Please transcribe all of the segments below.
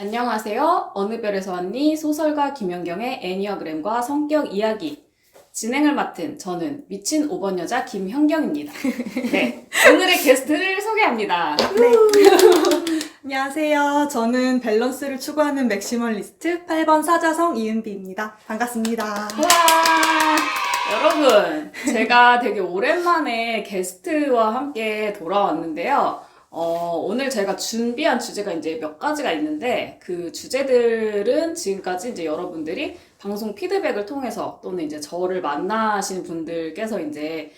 안녕하세요. 어느 별에서 왔니? 소설가 김연경의 애니어그램과 성격 이야기. 진행을 맡은 저는 미친 5번 여자 김현경입니다. 네, 오늘의 게스트를 소개합니다. 안녕하세요. 저는 밸런스를 추구하는 맥시멀리스트 8번 사자성 이은비입니다. 반갑습니다. 와, 여러분, 제가 되게 오랜만에 게스트와 함께 돌아왔는데요. 오늘 제가 준비한 주제가 이제 몇 가지가 있는데, 그 주제들은 지금까지 이제 여러분들이 방송 피드백을 통해서 또는 이제 저를 만나신 분들께서 이제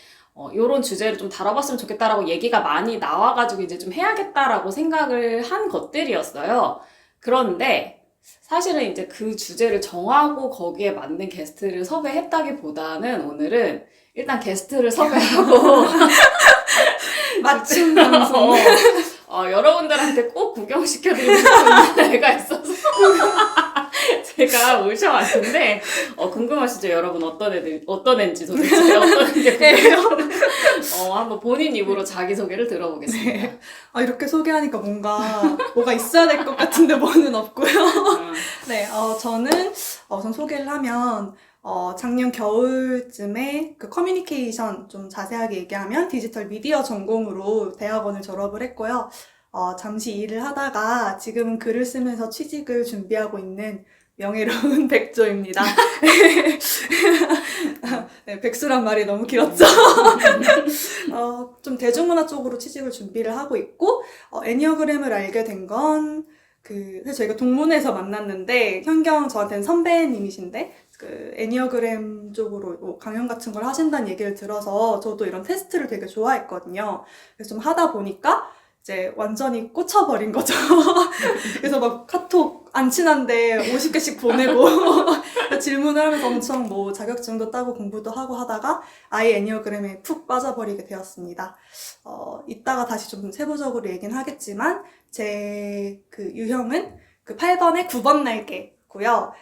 요런 주제를 좀 다뤄봤으면 좋겠다라고 얘기가 많이 나와가지고 이제 좀 해야겠다라고 생각을 한 것들이었어요. 그런데 사실은 이제 그 주제를 정하고 거기에 맞는 게스트를 섭외했다기보다는 오늘은 일단 게스트를 섭외하고 맞춤 방송. 여러분들한테 꼭 구경시켜드리고 싶은 데가 있어서 제가 모셔왔는데 궁금하시죠? 여러분 어떤 애인지 도대체 어떤 애인지 궁금해요? 한번 본인 입으로 자기소개를 들어보겠습니다. 네. 이렇게 소개하니까 뭐가 있어야 될 것 같은데 뭐는 없고요. 네, 저는 우선 소개를 하면 작년 겨울쯤에 그 커뮤니케이션 좀 자세하게 얘기하면 디지털 미디어 전공으로 대학원을 졸업을 했고요. 잠시 일을 하다가 지금은 글을 쓰면서 취직을 준비하고 있는 명예로운 백조입니다. 네, 백수란 말이 너무 길었죠. 좀 대중문화 쪽으로 취직을 준비를 하고 있고, 애니어그램을 알게 된 건, 사실 저희가 동문회에서 만났는데, 현경 저한테는 선배님이신데, 애니어그램 쪽으로 뭐 강연 같은 걸 하신다는 얘기를 들어서 저도 이런 테스트를 되게 좋아했거든요. 그래서 좀 하다 보니까 이제 완전히 꽂혀버린 거죠. 그래서 막 카톡 안 친한데 50개씩 보내고 질문을 하면서 엄청 뭐 자격증도 따고 공부도 하고 하다가 아예 애니어그램에 푹 빠져버리게 되었습니다. 이따가 다시 좀 세부적으로 얘기는 하겠지만 제 그 유형은 그 8번에 9번 날개고요.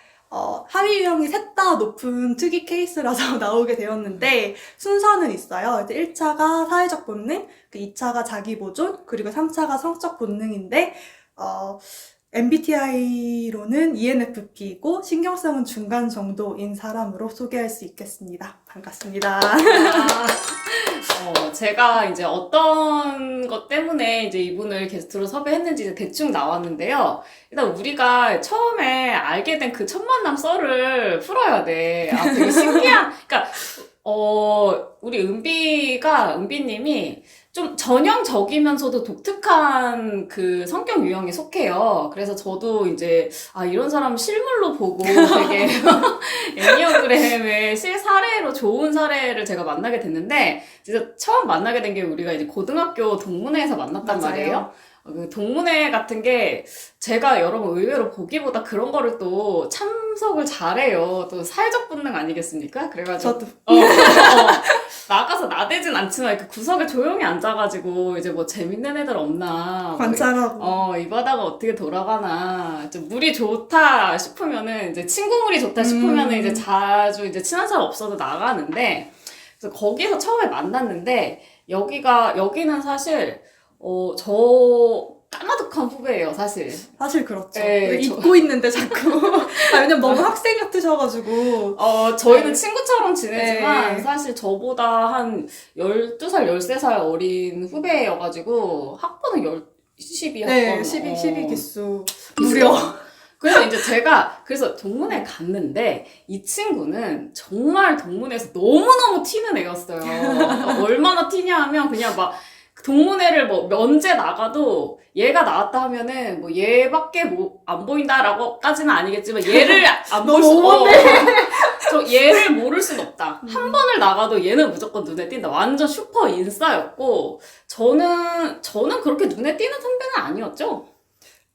하위 유형이 셋 다 높은 특이 케이스라서 나오게 되었는데 순서는 있어요. 이제 1차가 사회적 본능, 그 2차가 자기 보존, 그리고 3차가 성적 본능인데 MBTI로는 ENFP이고 신경성은 중간 정도인 사람으로 소개할 수 있겠습니다. 반갑습니다. 제가 이제 어떤 것 때문에 이제 이분을 게스트로 섭외했는지 이제 대충 나왔는데요. 일단 우리가 처음에 알게 된 그 첫 만남 썰을 풀어야 돼. 되게 신기한, 그러니까, 우리 은비님이 좀 전형적이면서도 독특한 그 성격 유형에 속해요. 그래서 저도 이제, 이런 사람 실물로 보고 되게 애니어그램의 실사례로 좋은 사례를 제가 만나게 됐는데, 진짜 처음 만나게 된 게 우리가 이제 고등학교 동문회에서 만났단 맞아요. 말이에요. 그 동문회 같은 게 제가 여러분 의외로 보기보다 그런 거를 또 참석을 잘해요. 또 사회적 본능 아니겠습니까? 그래가지고 저도. 나가서 나대진 않지만 그 구석에 조용히 앉아가지고 이제 뭐 재밌는 애들 없나 관찰하고. 이 바다가 어떻게 돌아가나 좀 물이 좋다 싶으면은 이제 친구물이 좋다 싶으면은 이제 자주 이제 친한 사람 없어도 나가는데 그래서 거기서 처음에 만났는데 여기는 사실 저 까마득한 후배예요, 사실. 사실 그렇죠. 네, 잊고 있는데 자꾸. 왜냐면 너무 학생 같으셔가지고. 저희는 친구처럼 지내지만 네. 사실 저보다 한 12살, 13살 어린 후배여가지고 학번은 12학번. 네, 12 기수. 무려. 그래서 이제 그래서 동문회 갔는데, 이 친구는 정말 동문회에서 너무너무 튀는 애였어요. 그러니까 얼마나 튀냐 하면 그냥 막, 동문회를 뭐 언제 나가도 얘가 나왔다 하면은 뭐 얘밖에 안 보인다라고까지는 아니겠지만 얘를 안 볼 수, 저 얘를 모를 순 없다. 한 번을 나가도 얘는 무조건 눈에 띈다. 완전 슈퍼 인싸였고, 저는 그렇게 눈에 띄는 선배는 아니었죠.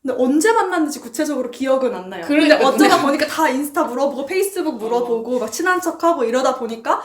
근데 언제 만났는지 구체적으로 기억은 안 나요. 그러니까, 근데 어쩌다 보니까 다 인스타 물어보고 페이스북 물어보고 막 친한 척하고 이러다 보니까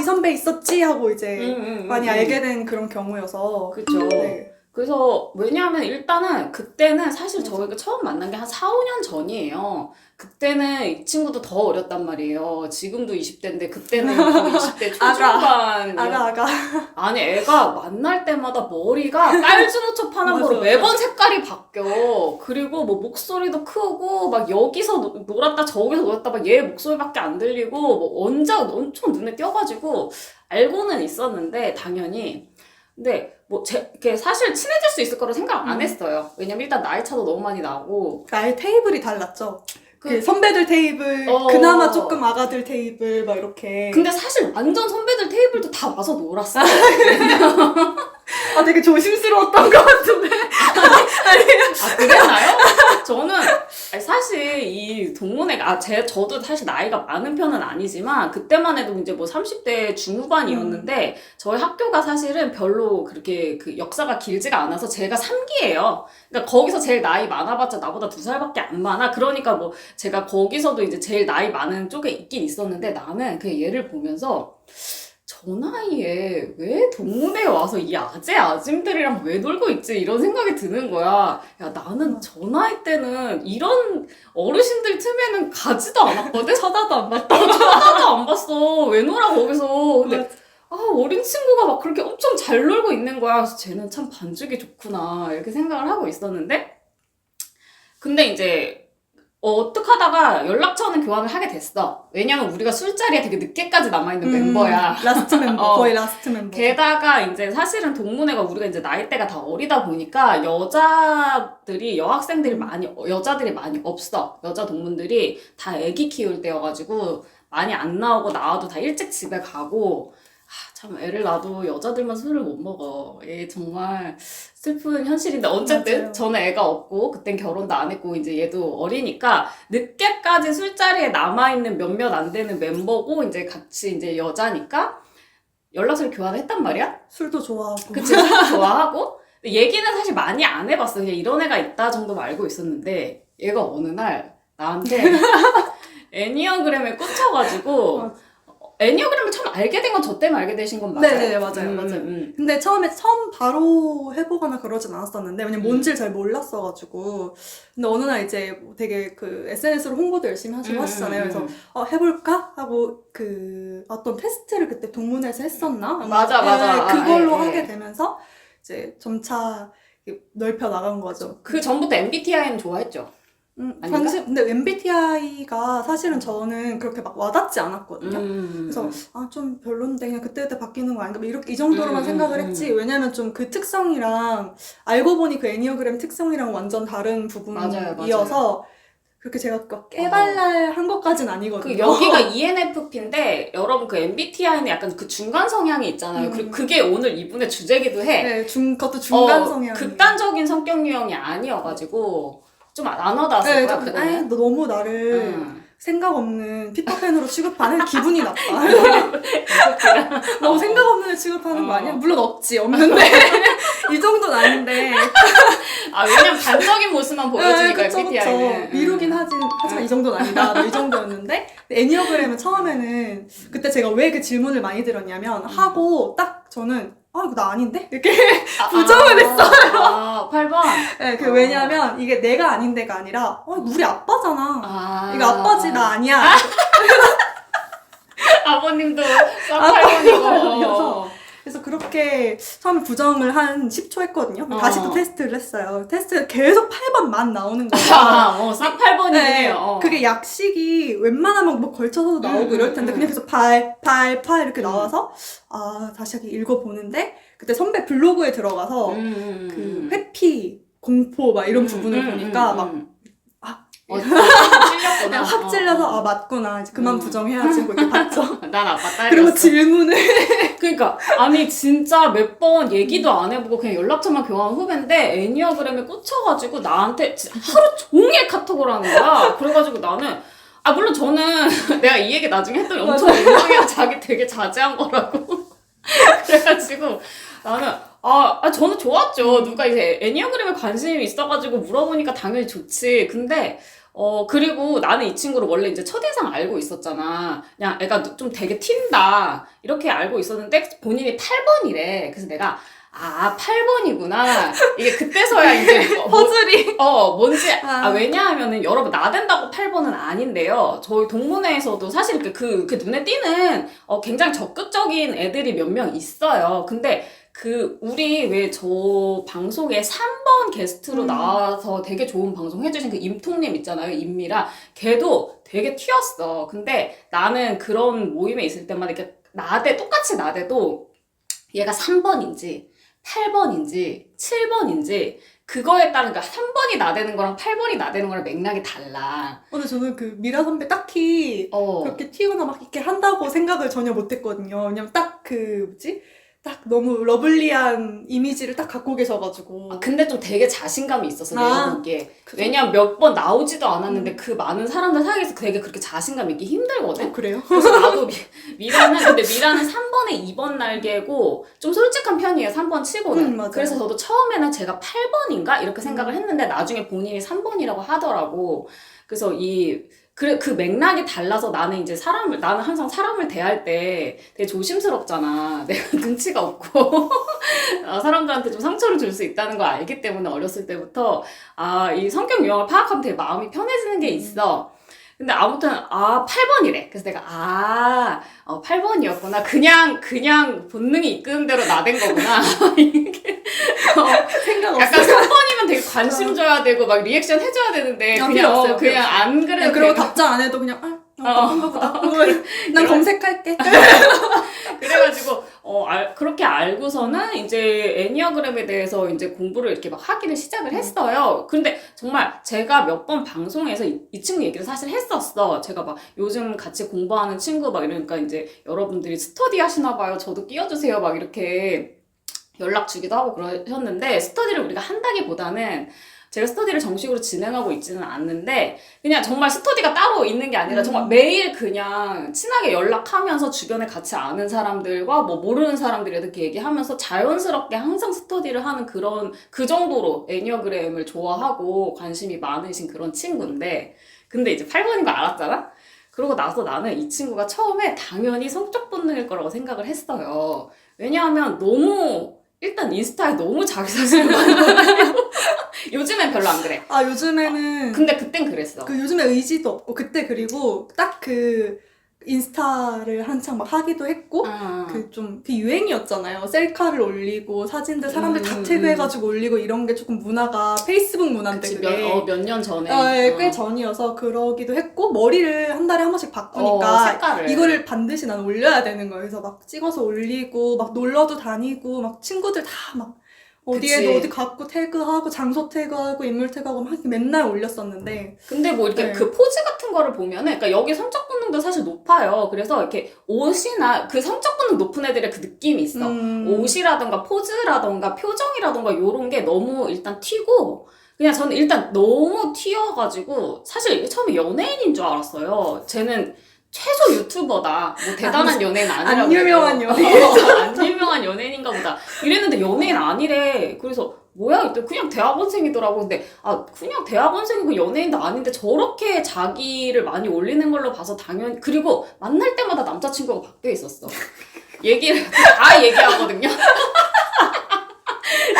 이 선배 있었지 하고 이제 많이 알게 된 그런 경우여서. 그쵸. 네. 그래서 왜냐하면 일단은 그때는 사실 저희가 처음 만난 게 한 4, 5년 전이에요. 그때는 이 친구도 더 어렸단 말이에요. 지금도 20대인데 그때는 거의 20대 초중반. 아가. 아니 애가 만날 때마다 머리가 깔주노초 파는 거로 맞아, 매번 색깔이 바뀌어. 그리고 뭐 목소리도 크고 막 여기서 놀았다 저기서 놀았다 막 얘 목소리밖에 안 들리고 뭐 언제 엄청 눈에 띄어가지고 알고는 있었는데 당연히. 근데 뭐 이렇게 사실 친해질 수 있을 거라 생각 안 했어요. 왜냐면 일단 나이 차도 너무 많이 나고. 아예 테이블이 달랐죠. 그 선배들 테이블, 그나마 조금 아가들 테이블 막 이렇게. 근데 사실 완전 선배들 테이블도 다 와서 놀았어요. 아 되게 조심스러웠던 것 같은데. 아, 그랬나요? 저는 아니, 사실 이 동문회가 저도 사실 나이가 많은 편은 아니지만 그때만 해도 이제 뭐 30대 중후반이었는데 저희 학교가 사실은 별로 그렇게 그 역사가 길지가 않아서 제가 3기예요. 그러니까 거기서 제일 나이 많아봤자 나보다 2살밖에 안 많아. 그러니까 뭐 제가 거기서도 이제 제일 나이 많은 쪽에 있긴 있었는데 나는 그 얘를 보면서 저 나이에 왜 동문회에 와서 이 아재아짐들이랑 왜 놀고 있지? 이런 생각이 드는 거야. 야, 나는 저 나이 때는 이런 어르신들 틈에는 가지도 않았거든? 쳐다도 안 봤다. 쳐다도 안 봤어. 왜 놀아, 거기서. 근데, 어린 친구가 막 그렇게 엄청 잘 놀고 있는 거야. 그래서 쟤는 참 반죽이 좋구나. 이렇게 생각을 하고 있었는데. 근데 이제, 어떡 하다가 연락처는 교환을 하게 됐어. 왜냐면 우리가 술자리에 되게 늦게까지 남아있는 멤버야. 라스트 멤버, 거의 라스트 멤버. 게다가 이제 사실은 동문회가 우리가 이제 나이대가 다 어리다 보니까 여학생들이 여자들이 많이 없어. 여자 동문들이 다 애기 키울 때여가지고 많이 안 나오고 나와도 다 일찍 집에 가고 참 애를 낳아도 여자들만 술을 못 먹어. 얘 정말 슬픈 현실인데 어쨌든 맞아요. 저는 애가 없고 그땐 결혼도 안 했고 이제 얘도 어리니까 늦게까지 술자리에 남아있는 몇몇 안 되는 멤버고 이제 같이 이제 여자니까 연락처를 교환했단 말이야? 술도 좋아하고. 그치, 술도 좋아하고. 근데 얘기는 사실 많이 안 해봤어. 그냥 이런 애가 있다 정도만 알고 있었는데 얘가 어느 날 나한테 애니어그램에 꽂혀가지고 애니어그램을 처음 알게 된 건 저 때문에 알게 되신 건 맞아요? 네네, 맞아요. 근데 처음 바로 해보거나 그러진 않았었는데, 왜냐면 뭔지를 잘 몰랐어가지고. 근데 어느 날 이제 되게 그 SNS로 홍보도 열심히 하시잖아요. 그래서 해볼까? 하고 어떤 테스트를 그때 동문회에서 했었나? 맞아. 네, 그걸로 예. 하게 되면서 이제 점차 넓혀 나간 거죠. 그 전부터 MBTI는 좋아했죠? 아닌가? 근데 MBTI가 사실은 저는 그렇게 막 와닿지 않았거든요. 그래서 좀 별론데 그냥 그때그때 바뀌는 거 아닌가 이렇게 이 정도로만 생각을 했지. 왜냐면 좀 그 특성이랑 알고 보니 그 애니어그램 특성이랑 완전 다른 부분이어서 그렇게 제가 깨발랄한 것까지는 아니거든요. 그 여기가 ENFP인데 여러분 그 MBTI는 약간 그 중간 성향이 있잖아요. 그리고 그게 오늘 이분의 주제기도 해. 네, 그것도 중간 성향. 극단적인 성격 유형이 아니어가지고 좀 안 와닿았을 거야. 너 너무 나를 생각 없는 피터팬으로 취급하는 기분이 나빠. 너무 생각 없는 애 취급하는 거 아니야? 물론 없는데 이 정도는 아닌데. 왜냐면 단적인 모습만 보여주니까 MBTI는. 미루긴 하지만 이 정도는 아니다. 이 정도였는데 애니어그램은 처음에는 그때 제가 왜 그 질문을 많이 들었냐면 하고 딱 저는 이거 나 아닌데? 이렇게 부정을 했어요. 8번? 네, 왜냐면 이게 내가 아닌데가 아니라, 우리 아빠잖아. 이거 아빠지, 나 아니야. 아버님도 쌍팔번이고. 그래서 그렇게 처음에 부정을 한 10초 했거든요. 다시 또 테스트를 했어요. 테스트 계속 8번만 나오는 거예요. 쌍팔번이네요. 그게 약식이 웬만하면 뭐 걸쳐서도 나오고 이럴 텐데 그냥 계속 8 이렇게 나와서 다시 읽어보는데 그때 선배 블로그에 들어가서 그 회피, 공포 막 이런 부분을 보니까 막 찔렸구나. 확 찔려서 맞구나 이제 그만 부정해야지 뭐 이렇게 봤죠. 난 아빠 딸이었어. 그리고 질문을 그러니까 아니 진짜 몇 번 얘기도 안 해보고 그냥 연락처만 교환 후배인데 애니어그램에 꽂혀가지고 나한테 하루 종일 카톡을 하는 거야. 그래가지고 나는 물론 저는 내가 이 얘기 나중에 했더니 엄청 민망해요. 자기 되게 자제한 거라고. 그래가지고 나는 저는 좋았죠. 누가 이제 애니어그램에 관심이 있어가지고 물어보니까 당연히 좋지. 근데 그리고 나는 이 친구를 원래 이제 첫인상 알고 있었잖아. 그냥 애가 좀 되게 튄다. 이렇게 알고 있었는데 본인이 8번이래. 그래서 내가 아, 8번이구나. 이게 그때서야 이제 퍼즐이. 뭔지, 왜냐하면은 여러분, 나댄다고 8번은 아닌데요. 저희 동문회에서도 사실 그 눈에 띄는 굉장히 적극적인 애들이 몇 명 있어요. 근데 우리 왜 저 방송에 3번 게스트로 나와서 되게 좋은 방송 해주신 그 임통님 있잖아요. 임미라. 걔도 되게 튀었어. 근데 나는 그런 모임에 있을 때마다 이렇게 똑같이 나대도 얘가 3번인지, 8번인지, 7번인지, 그거에 따른, 그러니까 3번이 나대는 거랑 8번이 나대는 거랑 맥락이 달라. 근데 저는 그 미라 선배 딱히 그렇게 튀거나 막 이렇게 한다고 생각을 전혀 못 했거든요. 왜냐면 딱 딱 너무 러블리한 이미지를 딱 갖고 계셔가지고. 근데 좀 되게 자신감이 있었어, 내가 보기에. 왜냐면 몇 번 나오지도 않았는데 그 많은 사람들 사이에서 되게 그렇게 자신감 있기 힘들거든? 그래요? 그래서 나도 근데 미라는 3번에 2번 날개고 좀 솔직한 편이에요, 3번 치고는. 맞아요. 그래서 저도 처음에는 제가 8번인가? 이렇게 생각을 했는데 나중에 본인이 3번이라고 하더라고. 그래서 그 맥락이 달라서 나는 항상 사람을 대할 때 되게 조심스럽잖아. 내가 눈치가 없고, 사람들한테 좀 상처를 줄 수 있다는 걸 알기 때문에 어렸을 때부터, 이 성격 유형을 파악하면 되게 마음이 편해지는 게 있어. 근데 아무튼, 8번이래. 그래서 내가, 8번이었구나. 그냥 본능이 이끄는 대로 나댄 거구나. 이게, 생각 없어요. 약간 3번이면 되게 관심 줘야 되고, 막 리액션 해줘야 되는데, 그냥 안 그래도 그리고 되고. 답장 안 해도 그냥, 한번 보다. 난 검색할게. 그래가지고, 그렇게 알고서는 이제 애니어그램에 대해서 이제 공부를 이렇게 막 하기를 시작을 했어요. 근데 정말 제가 몇 번 방송에서 이 친구 얘기를 사실 했었어. 제가 막 요즘 같이 공부하는 친구 막 이러니까 이제 여러분들이 스터디 하시나 봐요. 저도 끼워주세요. 막 이렇게 연락 주기도 하고 그러셨는데, 스터디를 우리가 한다기보다는 제가 스터디를 정식으로 진행하고 있지는 않는데 그냥 정말 스터디가 따로 있는 게 아니라 정말 매일 그냥 친하게 연락하면서 주변에 같이 아는 사람들과 뭐 모르는 사람들이 이렇게 얘기하면서 자연스럽게 항상 스터디를 하는 그 정도로 애니어그램을 좋아하고 관심이 많으신 그런 친구인데, 근데 이제 8번인 거 알았잖아? 그러고 나서 나는 이 친구가 처음에 당연히 성적 본능일 거라고 생각을 했어요. 왜냐하면 일단 인스타에 너무 자기 사진을 많이 올려요. 요즘엔 별로 안 그래. 요즘에는. 근데 그땐 그랬어. 요즘에 의지도 없고, 그때 그리고 딱 인스타를 한창 막 하기도 했고, 그 유행이었잖아요. 셀카를 올리고, 사진들 사람들 다 태그해가지고 올리고, 이런 게 조금 문화가, 페이스북 문화인데. 그치, 그게. 몇 년 전에. 꽤 전이어서 그러기도 했고, 머리를 한 달에 한 번씩 바꾸니까, 색깔을. 이거를 반드시 난 올려야 되는 거예요. 그래서 막 찍어서 올리고, 막 놀러도 다니고, 막 친구들 다 막, 어디에도 어디 갖고 태그하고, 장소 태그하고, 인물 태그하고, 막 맨날 올렸었는데. 근데 뭐 이렇게 그 포즈 같은 거를 보면은, 그러니까 여기 성적 본능도 사실 높아요. 그래서 이렇게 옷이나 그 성적 본능 높은 애들의 그 느낌이 있어. 옷이라던가 포즈라던가 표정이라던가 요런 게 너무 일단 튀고, 그냥 저는 일단 너무 튀어가지고, 사실 처음에 연예인인 줄 알았어요. 쟤는 최소 유튜버다. 뭐 대단한 연예인 아니라고. 안 유명한 연예인. 안 유명한 연예인인가 보다. 이랬는데 연예인 아니래. 그래서 뭐야? 이때 그냥 대학원생이더라고. 근데 그냥 대학원생이고 연예인도 아닌데 저렇게 자기를 많이 올리는 걸로 봐서 당연히. 그리고 만날 때마다 남자친구가 바뀌어 있었어. 얘기를 다 얘기하거든요.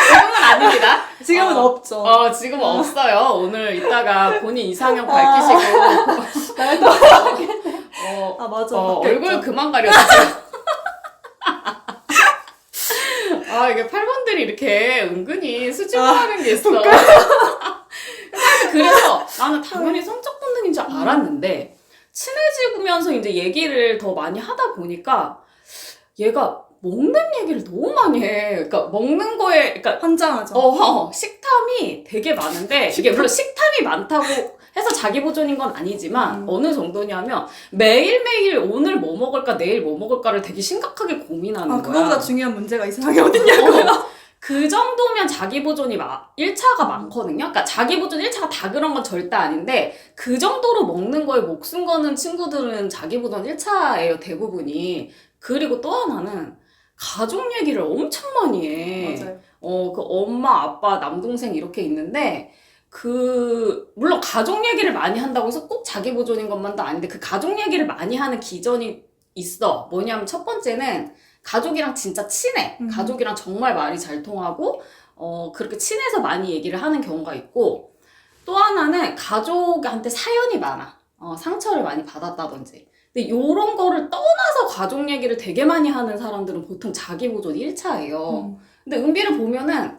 지금은 아닙니다. 지금은 없죠. 지금은 없어요. 오늘 이따가 본인 이상형 밝히시고. 맞아. 얼굴 그만 가려주세요. 이게 8번들이 이렇게 은근히 수줍어하는 게 있어. 그래서 나는 당연히 성적 본능인 줄 알았는데, 친해지면서 이제 얘기를 더 많이 하다 보니까 얘가 먹는 얘기를 너무 많이 해. 그러니까 먹는 거에, 그러니까 환장하죠. 식탐이 되게 많은데, 이게 물론 식탐이 많다고 해서 자기 보존인 건 아니지만 어느 정도냐면 매일매일 오늘 뭐 먹을까 내일 뭐 먹을까를 되게 심각하게 고민하는 거야. 그거보다 중요한 문제가 이 세상에 어딨냐고요. 그 정도면 자기 보존이 1차가 많거든요. 그러니까 자기 보존 1차가 다 그런 건 절대 아닌데, 그 정도로 먹는 거에 목숨 거는 친구들은 자기 보존 1차예요, 대부분이. 그리고 또 하나는 가족 얘기를 엄청 많이 해. 맞아요. 그 엄마, 아빠, 남동생 이렇게 있는데, 물론 가족 얘기를 많이 한다고 해서 꼭 자기 보존인 것만도 아닌데, 그 가족 얘기를 많이 하는 기전이 있어. 뭐냐면 첫 번째는 가족이랑 진짜 친해. 가족이랑 정말 말이 잘 통하고, 그렇게 친해서 많이 얘기를 하는 경우가 있고, 또 하나는 가족한테 사연이 많아. 상처를 많이 받았다든지. 근데 요런 거를 떠나서 가족 얘기를 되게 많이 하는 사람들은 보통 자기보존 1차예요. 근데 은비를 보면은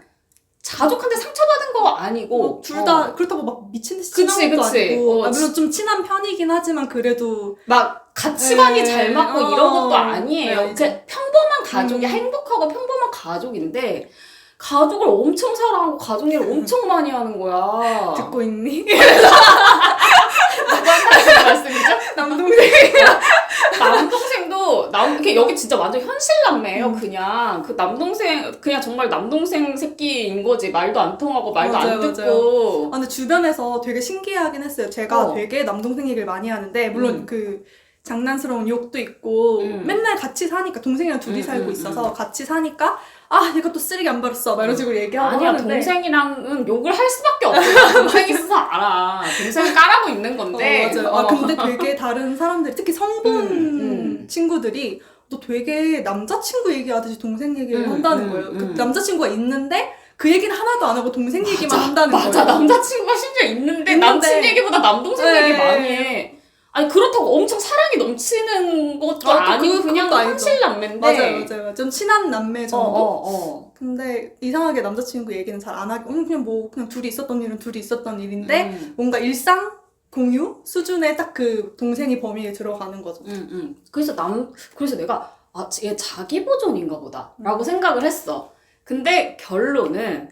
가족한테 상처받은 거 아니고 둘 다 그렇다고 막 미친 듯이 그치, 친한 것도 그치. 아니고 물론 좀 친한 편이긴 하지만 그래도 막 가치관이 네. 잘 맞고 이런 것도 아니에요. 네, 그냥 평범한 가족이 행복하고 평범한 가족인데 가족을 엄청 사랑하고 가족 일을 엄청 많이 하는 거야. 듣고 있니? 누구한테 하시는 말씀이죠? 남동생. 남동생도 이렇게 여기 진짜 완전 현실 남매예요. 그냥 그 남동생 그냥 정말 남동생 새끼인 거지. 말도 안 통하고 말도 맞아요, 안 듣고. 근데 주변에서 되게 신기하긴 했어요. 제가 어. 되게 남동생 얘기를 많이 하는데 물론 그 장난스러운 욕도 있고 맨날 같이 사니까 동생이랑 둘이 살고 있어서 같이 사니까 얘가 또 쓰레기 안 버렸어 막 이런 식으로 얘기하고 아니야, 하는데 동생이랑은 욕을 할 수밖에 없어. 동생이 있어서 알아. 동생을 까라고 있는 건데. 맞아요. 근데 되게 다른 사람들 특히 성분 친구들이 너 되게 남자친구 얘기하듯이 동생 얘기를 한다는 거예요. 그 남자친구가 있는데 그 얘기는 하나도 안 하고 동생 얘기만 한다는 거예요. 맞아, 남자친구가 심지어 있는데 남친 얘기보다 남동생 네. 얘기 많이 해. 아니 그렇다고 엄청 사랑이 넘치는 것도 아니고 그냥 현실 남매인데. 맞아요. 좀 친한 남매 정도? 근데 이상하게 남자친구 얘기는 잘 안 하고 그냥 둘이 있었던 일은 둘이 있었던 일인데 뭔가 일상 공유 수준의 딱 그 동생이 범위에 들어가는 거죠. 그래서 내가 얘 자기 보존인가 보다라고 생각을 했어. 근데 결론은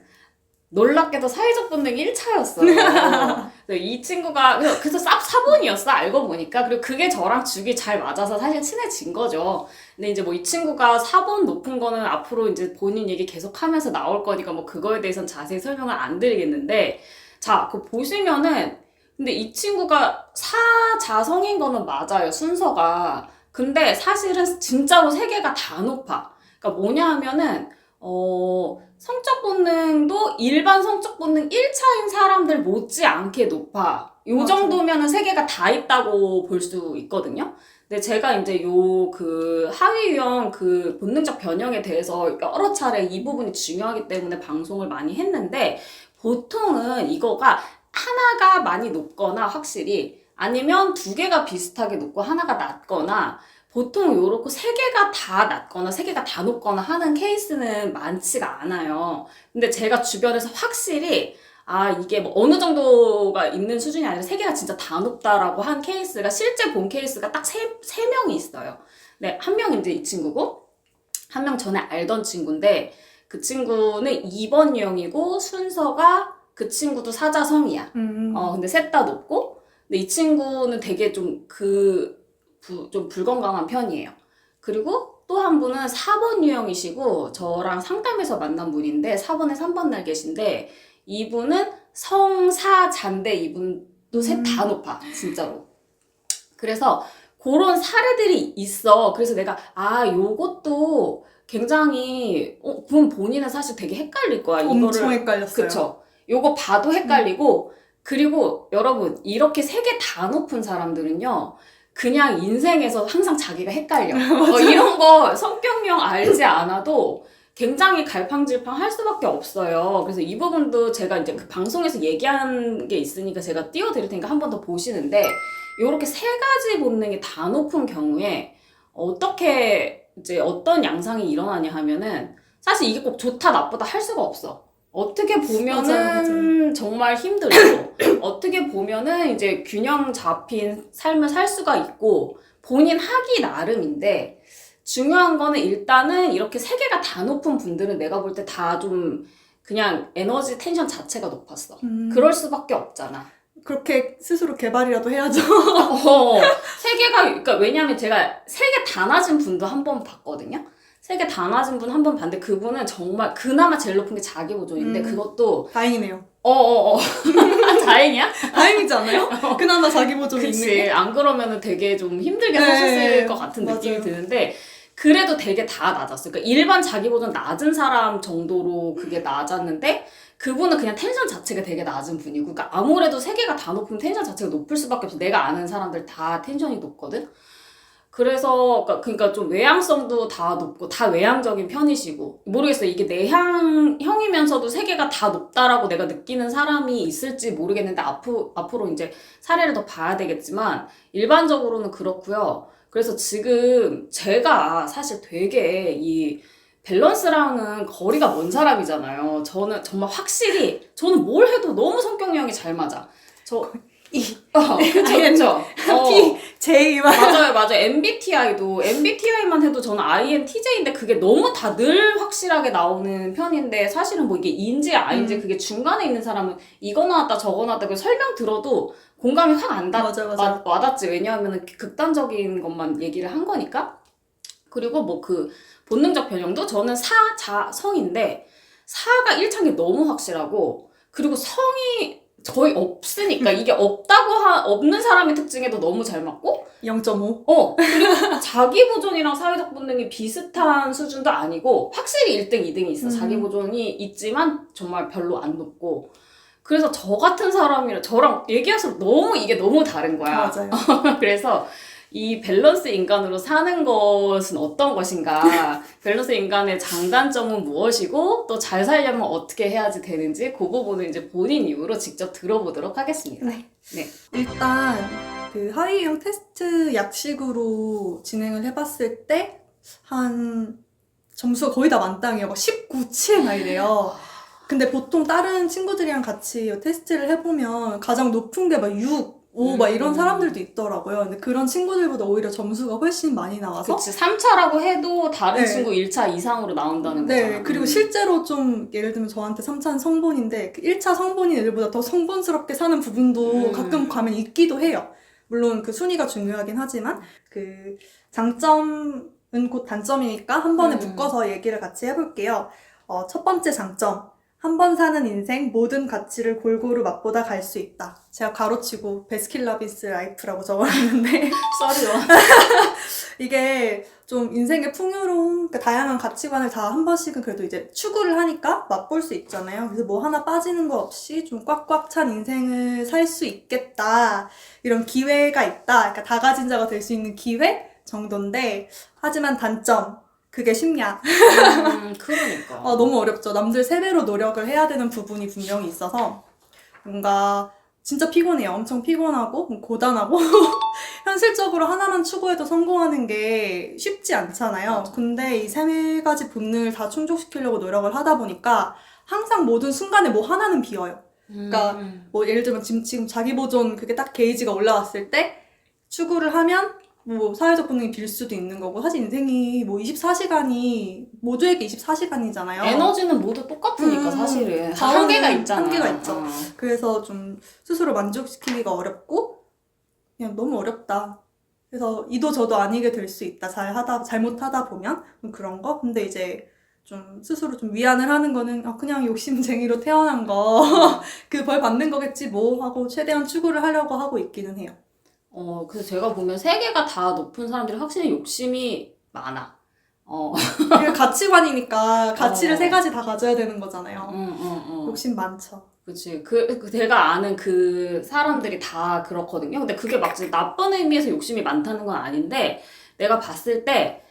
놀랍게도 사회적 본능 1차였어요. 이 친구가 그래서 쌉 사본이었어 알고 보니까. 그리고 그게 저랑 죽이 잘 맞아서 사실 친해진 거죠. 근데 이제 뭐 이 친구가 사본 높은 거는 앞으로 이제 본인 얘기 계속 하면서 나올 거니까 뭐 그거에 대해서는 자세히 설명을 안 드리겠는데, 자, 그 보시면은 근데 이 친구가 사자성인 거는 맞아요, 순서가. 근데 사실은 진짜로 세계가 다 높아. 그러니까 뭐냐 하면은 성적 본능도 일반 성적 본능 1차인 사람들 못지않게 높아. 요 정도면은 세계가 다 있다고 볼 수 있거든요. 근데 제가 이제 그 하위 유형 그 본능적 변형에 대해서 여러 차례 이 부분이 중요하기 때문에 방송을 많이 했는데, 보통은 이거가 하나가 많이 높거나 확실히, 아니면 두 개가 비슷하게 높고 하나가 낮거나, 보통 요렇게 세 개가 다 낮거나 세 개가 다 높거나 하는 케이스는 많지가 않아요. 근데 제가 주변에서 확실히 이게 뭐 어느 정도가 있는 수준이 아니라 세 개가 진짜 다 높다라고 한 케이스가, 실제 본 케이스가 딱 세 명이 있어요. 네, 한 명은 이제 이 친구고, 한 명 전에 알던 친구인데, 그 친구는 2번 유형이고 순서가 그 친구도 사자성이야. 근데 셋 다 높고, 근데 이 친구는 되게 좀 불건강한 편이에요. 그리고 또 한 분은 4번 유형이시고 저랑 상담에서 만난 분인데 4번에 3번 날 계신데, 이분은 성사잔데 이분도 셋 다 높아 진짜로. 그래서 그런 사례들이 있어. 그래서 내가 요것도 굉장히 그럼 본인은 사실 되게 헷갈릴 거야. 엄청 헷갈렸어요. 그쵸? 요거 봐도 헷갈리고, 그리고 여러분 이렇게 세 개 다 높은 사람들은요 그냥 인생에서 항상 자기가 헷갈려. 이런 거 성격령 알지 않아도 굉장히 갈팡질팡 할 수밖에 없어요. 그래서 이 부분도 제가 이제 그 방송에서 얘기한 게 있으니까 제가 띄워드릴 테니까 한 번 더 보시는데, 요렇게 세 가지 본능이 다 높은 경우에 어떻게 이제 어떤 양상이 일어나냐 하면은, 사실 이게 꼭 좋다 나쁘다 할 수가 없어. 어떻게 보면은 맞아요. 정말 힘들고, 어떻게 보면은 이제 균형 잡힌 삶을 살 수가 있고, 본인 하기 나름인데, 중요한 거는 일단은 이렇게 세 개가 다 높은 분들은 내가 볼 때 다 좀 그냥 에너지 텐션 자체가 높았어. 그럴 수밖에 없잖아. 그렇게 스스로 개발이라도 해야죠. 세 개가, 그러니까 왜냐면 제가 세 개 다 낮은 분도 한 번 봤거든요. 세 개 다 낮은 분 한 번 봤는데 그분은 정말 그나마 제일 높은 게 자기 보존인데 그것도 다행이네요. 다행이야? 다행이지 않아요? 그나마 자기 보존이 있는 그치. 게. 안 그러면은 되게 좀 힘들게 네, 사셨을 것 같은 맞아요. 느낌이 드는데, 그래도 되게 다 낮았어요. 그러니까 일반 자기 보존 낮은 사람 정도로 그게 낮았는데, 그분은 그냥 텐션 자체가 되게 낮은 분이고, 그러니까 아무래도 세 개가 다 높으면 텐션 자체가 높을 수밖에 없어. 내가 아는 사람들 다 텐션이 높거든? 그래서 그러니까 좀 외향성도 다 높고 다 외향적인 편이시고 모르겠어요. 이게 내향형이면서도 세 개가 다 높다라고 내가 느끼는 사람이 있을지 모르겠는데 앞으로 이제 사례를 더 봐야 되겠지만 일반적으로는 그렇고요. 그래서 지금 제가 사실 되게 이 밸런스랑은 거리가 먼 사람이잖아요. 저는 정말 확실히 저는 뭘 해도 너무 성격형이 잘 맞아. 그쵸. P, J 막 맞아요. MBTI만 해도 저는 INTJ인데 그게 너무 다 늘 확실하게 나오는 편인데 사실은 뭐 이게 E인지 I인지 그게 중간에 있는 사람은 이거 나왔다 저거 나왔다 그 설명 들어도 공감이 확 안 맞아. 와닿지. 왜냐하면 극단적인 것만 얘기를 한 거니까. 그리고 뭐 그 본능적 변형도 저는 성인데 사가 1창이 너무 확실하고 그리고 성이 거의 없으니까 이게 없는 사람의 특징에도 너무 잘 맞고 0.5. 그리고 자기 보존이랑 사회적 본능이 비슷한 수준도 아니고 확실히 1등, 2등이 있어. 자기 보존이 있지만 정말 별로 안 높고 그래서 저 같은 사람이랑 저랑 얘기할수록 이게 너무 다른 거야. 맞아요. 그래서 이 밸런스 인간으로 사는 것은 어떤 것인가, 밸런스 인간의 장단점은 무엇이고, 또 잘 살려면 어떻게 해야지 되는지, 그 부분을 이제 본인 입으로 직접 들어보도록 하겠습니다. 네. 네. 일단 그 하위 유형 테스트 약식으로 진행을 해봤을 때 한 점수가 거의 다 만땅이에요. 막 19치 막 이래요. 근데 보통 다른 친구들이랑 같이 테스트를 해보면 가장 높은 게 막 6, 5 막 이런 사람들도 있더라고요. 근데 그런 친구들보다 오히려 점수가 훨씬 많이 나와서 그치, 3차라고 해도 다른 네. 친구 1차 이상으로 나온다는 네, 거잖아. 그리고 실제로 좀 예를 들면 저한테 3차는 성본인데 그 1차 성본인 애들보다 더 성본스럽게 사는 부분도 가끔 가면 있기도 해요. 물론 그 순위가 중요하긴 하지만 그 장점은 곧 단점이니까 한 번에 묶어서 얘기를 같이 해볼게요. 첫 번째 장점. 한 번 사는 인생 모든 가치를 골고루 맛보다 갈 수 있다. 제가 가로치고 베스킨라빈스 라이프라고 적어놨는데 썰이요. 이게 좀 인생의 풍요로운 다양한 가치관을 다 한 번씩은 그래도 이제 추구를 하니까 맛볼 수 있잖아요. 그래서 뭐 하나 빠지는 거 없이 좀 꽉꽉 찬 인생을 살 수 있겠다. 이런 기회가 있다. 그러니까 다 가진 자가 될 수 있는 기회 정도인데 하지만 단점. 그게 쉽냐? 그러니까. 너무 어렵죠. 남들 3배로 노력을 해야 되는 부분이 분명히 있어서 뭔가 진짜 피곤해요. 엄청 피곤하고 고단하고 현실적으로 하나만 추구해도 성공하는 게 쉽지 않잖아요. 맞아. 근데 이 3가지 본능을 다 충족시키려고 노력을 하다 보니까 항상 모든 순간에 뭐 하나는 비어요. 그러니까 뭐 예를 들면 지금 자기 보존 그게 딱 게이지가 올라왔을 때 추구를 하면 뭐 사회적 본능이 빌 수도 있는 거고 사실 인생이 뭐 24시간이 모두에게 24시간이잖아요. 에너지는 모두 똑같으니까 사실은 한계가 있잖아. 한계가 있죠. 그래서 좀 스스로 만족시키기가 어렵고 그냥 너무 어렵다. 그래서 이도 저도 아니게 될 수 있다. 잘못하다 보면 그런 거. 근데 이제 좀 스스로 좀 위안을 하는 거는 그냥 욕심쟁이로 태어난 거 그 벌 받는 거겠지 뭐 하고 최대한 추구를 하려고 하고 있기는 해요. 그래서 제가 보면 3개가 다 높은 사람들이 확실히 욕심이 많아. 그게 가치관이니까 가치를 3가지 다 가져야 되는 거잖아요. 욕심 많죠. 그치. 제가 아는 그 사람들이 다 그렇거든요. 근데 그게 막 나쁜 의미에서 욕심이 많다는 건 아닌데, 내가 봤을 때,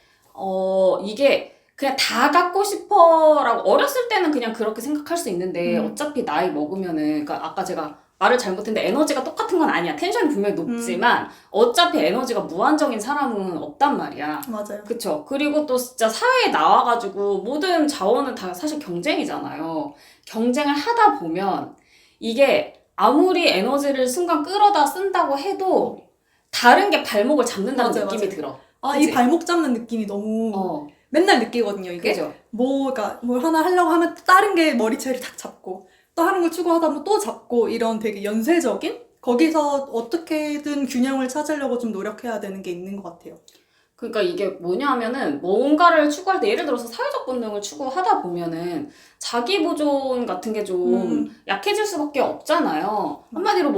이게 그냥 다 갖고 싶어라고, 어렸을 때는 그냥 그렇게 생각할 수 있는데, 어차피 나이 먹으면은, 그러니까 아까 제가 말을 잘못했는데 에너지가 똑같은 건 아니야. 텐션이 분명히 높지만, 어차피 에너지가 무한정인 사람은 없단 말이야. 맞아요. 그쵸. 그리고 또 진짜 사회에 나와가지고 모든 자원은 다 사실 경쟁이잖아요. 경쟁을 하다 보면 이게 아무리 에너지를 순간 끌어다 쓴다고 해도 다른 게 발목을 잡는다는 맞아요, 느낌이 맞아요. 들어. 이 발목 잡는 느낌이 너무 맨날 느끼거든요, 이게. 그죠. 그러니까 뭘 하나 하려고 하면 또 다른 게 머리채를 탁 잡고 또 하는 걸 추구하다 보면 또 잡고 이런 되게 연쇄적인 거기서 어떻게든 균형을 찾으려고 좀 노력해야 되는 게 있는 것 같아요. 그러니까 이게 뭐냐 하면은 뭔가를 추구할 때 예를 들어서 사회적 본능을 추구하다 보면은 자기 보존 같은 게 좀 약해질 수밖에 없잖아요. 한마디로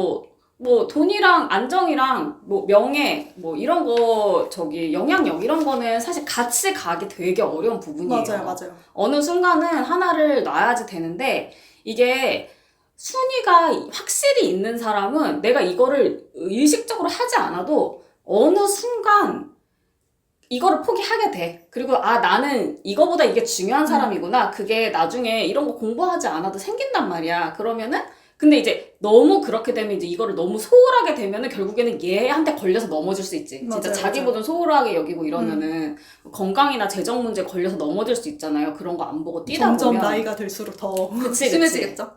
뭐 돈이랑 안정이랑 뭐 명예 뭐 이런 거 영향력 이런 거는 사실 같이 가기 되게 어려운 부분이에요. 맞아요. 어느 순간은 하나를 놔야지 되는데 이게 순위가 확실히 있는 사람은 내가 이거를 의식적으로 하지 않아도 어느 순간 이거를 포기하게 돼. 그리고 나는 이거보다 이게 중요한 사람이구나. 그게 나중에 이런 거 공부하지 않아도 생긴단 말이야. 그러면은 근데 이제 너무 그렇게 되면 이제 이거를 너무 소홀하게 되면은 결국에는 얘한테 걸려서 넘어질 수 있지. 맞아요, 진짜 맞아요. 자기보다 소홀하게 여기고 이러면은 건강이나 재정 문제 걸려서 넘어질 수 있잖아요. 그런 거 안 보고 뛰다 점점 보면. 나이가 들수록 더 그치. 심해지겠죠?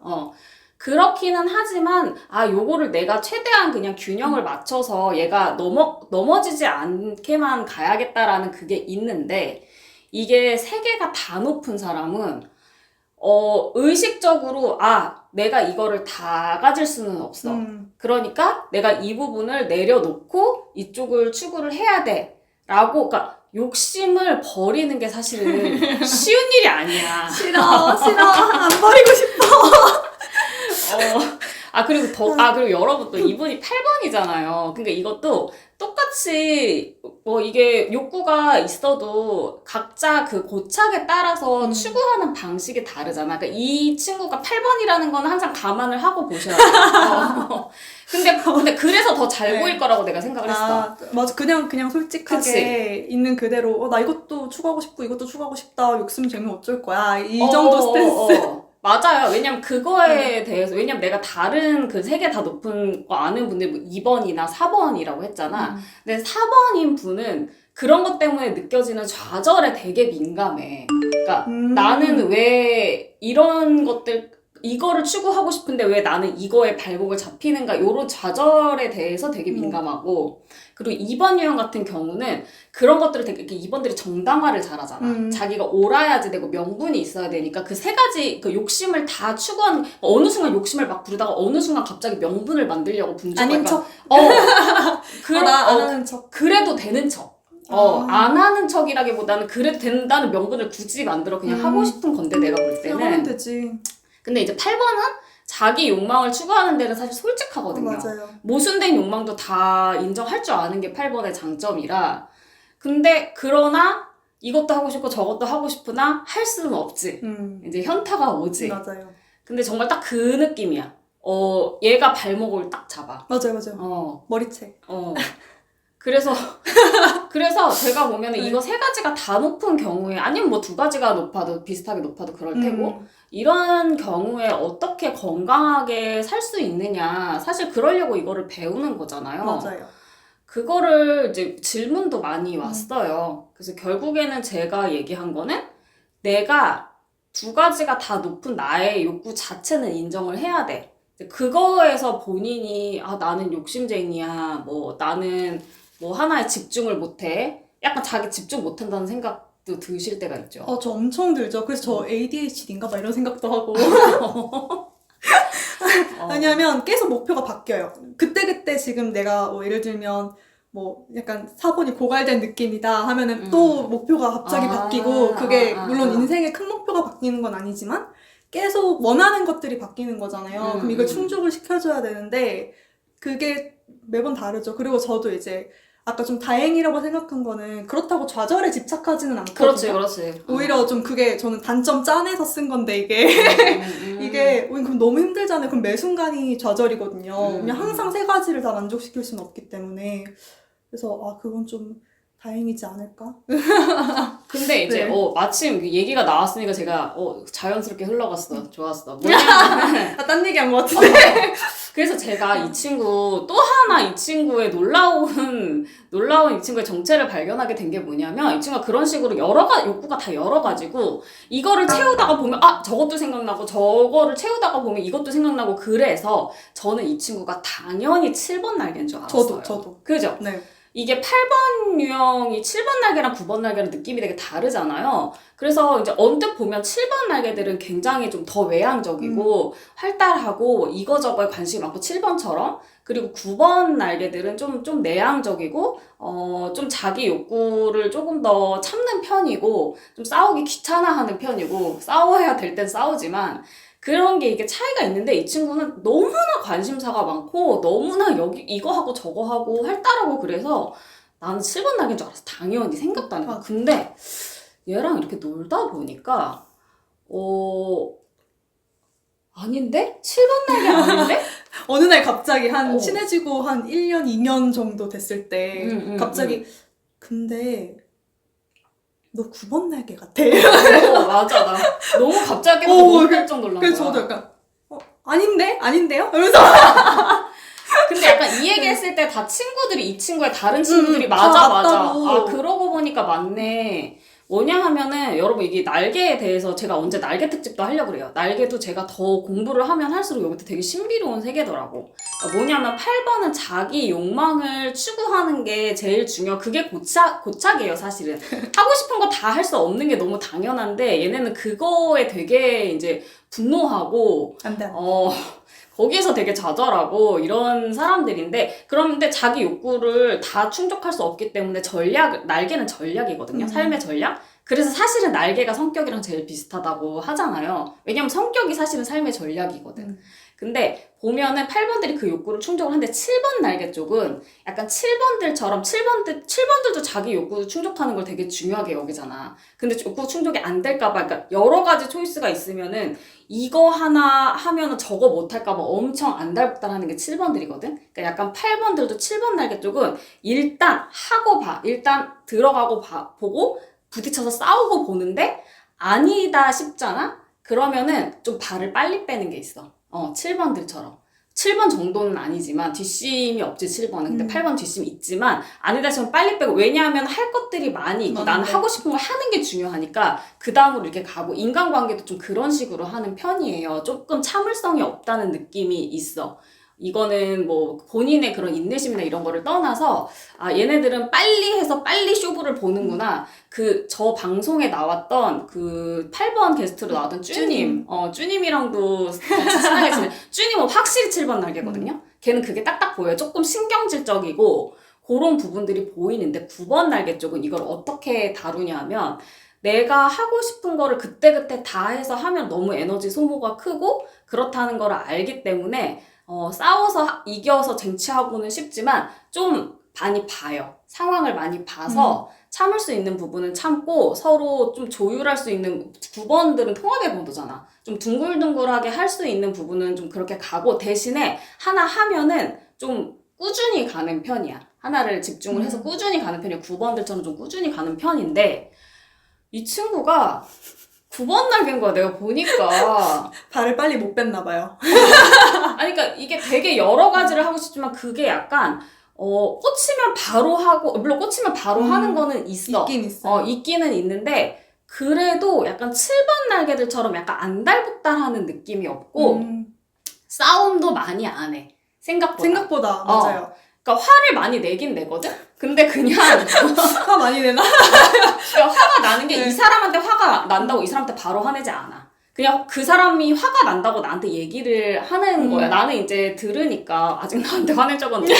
그렇기는 하지만, 요거를 내가 최대한 그냥 균형을 맞춰서 얘가 넘어지지 않게만 가야겠다라는 그게 있는데, 이게 세계가 다 높은 사람은, 의식적으로, 내가 이거를 다 가질 수는 없어. 그러니까 내가 이 부분을 내려놓고 이쪽을 추구를 해야 돼. 라고, 그러니까 욕심을 버리는 게 사실은 쉬운 일이 아니야. 싫어. 안 버리고 싶어. 그리고 그리고 여러분 또 이분이 8번이잖아요. 그러니까 이것도 똑같이, 이게 욕구가 있어도 각자 그 고착에 따라서 추구하는 방식이 다르잖아. 그러니까 이 친구가 8번이라는 건 항상 감안을 하고 보셔야 돼요. 근데 그래서 더 잘 보일 거라고 내가 생각을 했어. 맞아. 그냥 솔직하게 그치? 있는 그대로, 나 이것도 추구하고 싶고, 이것도 추구하고 싶다. 욕심 되면 어쩔 거야. 이 정도 스탠스. 맞아요. 왜냐면 그거에 대해서, 왜냐면 내가 다른 그 세 개 다 높은 거 아는 분들 뭐 2번이나 4번이라고 했잖아. 근데 4번인 분은 그런 것 때문에 느껴지는 좌절에 되게 민감해. 그러니까 나는 왜 이런 것들, 이거를 추구하고 싶은데 왜 나는 이거에 발목을 잡히는가, 요런 좌절에 대해서 되게 민감하고, 그리고 2번 유형 같은 경우는 그런 것들을 되게, 이렇게 2번들이 정당화를 잘하잖아. 자기가 옳아야지 되고 명분이 있어야 되니까 그 세 가지 그 욕심을 다 추구하는, 어느 순간 욕심을 막 부르다가 어느 순간 갑자기 명분을 만들려고 분주가 아닌 척. 나 안 하는 척. 그래도 되는 척. 안 하는 척이라기보다는 그래도 된다는 명분을 굳이 만들어 그냥 하고 싶은 건데, 내가 볼 때는. 하면 되지. 근데 이제 8번은 자기 욕망을 추구하는 데는 사실 솔직하거든요. 맞아요. 모순된 욕망도 다 인정할 줄 아는 게 8번의 장점이라. 근데 그러나 이것도 하고 싶고 저것도 하고 싶으나 할 수는 없지. 이제 현타가 오지. 맞아요. 근데 정말 딱 그 느낌이야. 얘가 발목을 딱 잡아. 맞아요. 머리채. 그래서 제가 보면은 이거 세 가지가 다 높은 경우에, 아니면 뭐 두 가지가 높아도 비슷하게 높아도 그럴 테고, 이런 경우에 어떻게 건강하게 살 수 있느냐, 사실 그러려고 이거를 배우는 거잖아요. 맞아요. 그거를 이제 질문도 많이 왔어요. 그래서 결국에는 제가 얘기한 거는, 내가 두 가지가 다 높은 나의 욕구 자체는 인정을 해야 돼. 그거에서 본인이 나는 욕심쟁이야, 나는 하나에 집중을 못해, 약간 자기 집중 못한다는 생각도 드실 때가 있죠. 저 엄청 들죠. 그래서 저 ADHD인가 봐 이런 생각도 하고. 왜냐면 계속 목표가 바뀌어요. 그때 지금 내가 예를 들면 약간 4번이 고갈된 느낌이다 하면은 또 목표가 갑자기 바뀌고, 그게 물론 인생의 큰 목표가 바뀌는 건 아니지만 계속 원하는 것들이 바뀌는 거잖아요. 그럼 이걸 충족을 시켜줘야 되는데 그게 매번 다르죠. 그리고 저도 이제 아까 좀 다행이라고 생각한 거는, 그렇다고 좌절에 집착하지는 않거든요. 그렇지. 오히려 좀 그게 저는 단점 짠해서 쓴 건데, 이게 이게 그럼 너무 힘들잖아요. 그럼 매 순간이 좌절이거든요. 그냥 항상 세 가지를 다 만족시킬 수는 없기 때문에. 그래서 그건 좀 다행이지 않을까? 근데 이제 네. 마침 그 얘기가 나왔으니까 제가 자연스럽게 흘러갔어. 좋았어. 뭐냐면 딴 얘기한 것 같은데. 그래서 제가 이 친구, 또 하나 이 친구의 놀라운 이 친구의 정체를 발견하게 된 게 뭐냐면, 이 친구가 그런 식으로 욕구가 다 여러 가지고, 이거를 채우다가 보면 저것도 생각나고, 저거를 채우다가 보면 이것도 생각나고, 그래서 저는 이 친구가 당연히 7번 날개인 줄 알았어요. 저도. 그죠? 네. 이게 8번 유형이 7번 날개랑 9번 날개랑 느낌이 되게 다르잖아요. 그래서 이제 언뜻 보면 7번 날개들은 굉장히 좀 더 외향적이고 활달하고 이거저거에 관심이 많고 7번처럼, 그리고 9번 날개들은 좀 내향적이고 좀 자기 욕구를 조금 더 참는 편이고, 좀 싸우기 귀찮아하는 편이고, 싸워야 될 땐 싸우지만, 그런 게 이게 차이가 있는데, 이 친구는 너무나 관심사가 많고 너무나 이거 하고 저거 하고 활달하고, 그래서 나는 7번 날개인 줄 알았어. 당연히 생각도 안 했고. 근데 얘랑 이렇게 놀다 보니까 아닌데? 7번 날개 아닌데? 어느 날 갑자기 친해지고 한 1년, 2년 정도 됐을 때 갑자기 근데 너 9번 날개 같아. 맞아. 나 너무 갑자기 어, 너무 깜짝 놀란 거야. 그래서 저도 약간 아닌데? 아닌데요? 이러면서 근데 약간 이 얘기 했을 때 다 친구들이 이 친구의 다른 친구들이 다 맞아. 맞다고. 아, 그러고 보니까 맞네. 뭐냐 하면은 여러분 이게 날개에 대해서 제가 언제 날개 특집도 하려고 그래요. 날개도 제가 더 공부를 하면 할수록 여기도 되게 신비로운 세계더라고. 그러니까 뭐냐면 8번은 자기 욕망을 추구하는 게 제일 그게 고착이에요, 사실은. 하고 싶은 거 다 할 수 없는 게 너무 당연한데 얘네는 그거에 되게 이제 분노하고 안 돼. 거기에서 되게 좌절하고 이런 사람들인데 그런데 자기 욕구를 다 충족할 수 없기 때문에 날개는 전략이거든요. 삶의 전략. 그래서 사실은 날개가 성격이랑 제일 비슷하다고 하잖아요. 왜냐면 성격이 사실은 삶의 전략이거든. 근데 보면은 8번들이 그 욕구를 충족을 하는데 7번 날개 쪽은 약간 7번들처럼 7번들도 자기 욕구를 충족하는 걸 되게 중요하게 여기잖아. 근데 욕구 충족이 안 될까봐, 그러니까 여러 가지 초이스가 있으면은 이거 하나 하면은 저거 못할까봐 엄청 안달복달하는 게 7번들이거든? 그러니까 약간 8번들도 7번 날개 쪽은 일단 하고 봐. 일단 들어가고 보고 부딪혀서 싸우고 보는데 아니다 싶잖아? 그러면은 좀 발을 빨리 빼는 게 있어. 7번들처럼. 7번 정도는 아니지만 뒷심이 없지 7번은. 근데 8번 뒷심이 있지만 아니다 싶으면 빨리 빼고 왜냐하면 할 것들이 많이 있고 나는 하고 싶은 걸 하는 게 중요하니까 그 다음으로 이렇게 가고 인간관계도 좀 그런 식으로 하는 편이에요. 조금 참을성이 없다는 느낌이 있어. 이거는 뭐 본인의 그런 인내심이나 이런 거를 떠나서 아 얘네들은 빨리 해서 빨리 쇼부를 보는구나. 저 방송에 나왔던 그 8번 게스트로 나왔던 쭈님. 쭈님이랑도 같이 친하게 지내. 쭈님은 확실히 7번 날개거든요. 걔는 그게 딱딱 보여요. 조금 신경질적이고 그런 부분들이 보이는데 9번 날개 쪽은 이걸 어떻게 다루냐 하면 내가 하고 싶은 거를 그때그때 다 해서 하면 너무 에너지 소모가 크고 그렇다는 걸 알기 때문에 싸워서 이겨서 쟁취하고는 쉽지만 좀 많이 봐요. 상황을 많이 봐서 참을 수 있는 부분은 참고 서로 좀 조율할 수 있는 9번들은 통합의 번호잖아. 좀 둥글둥글하게 할 수 있는 부분은 좀 그렇게 가고 대신에 하나 하면은 좀 꾸준히 가는 편이야. 하나를 집중을 해서 꾸준히 가는 편이야. 9번들처럼 좀 꾸준히 가는 편인데 이 친구가 9번 날개인 거야, 내가 보니까. 발을 빨리 못 뺐나 봐요. 아니, 그러니까 이게 되게 여러 가지를 하고 싶지만 그게 약간, 꽂히면 바로 하고, 물론 꽂히면 바로 하는 거는 있어. 있긴 있어요. 있기는 있는데, 그래도 약간 7번 날개들처럼 약간 안달복달하는 느낌이 없고, 싸움도 많이 안 해. 생각보다 맞아요. 그러니까 화를 많이 내긴 내거든? 근데 그냥 화 많이 내나? 그러니까 화가 나는 게 이 네. 사람한테 화가 난다고 이 사람한테 바로 화내지 않아. 그냥 그 사람이 화가 난다고 나한테 얘기를 하는 거야. 나는 이제 들으니까 아직 나한테 화낸 적은 없는데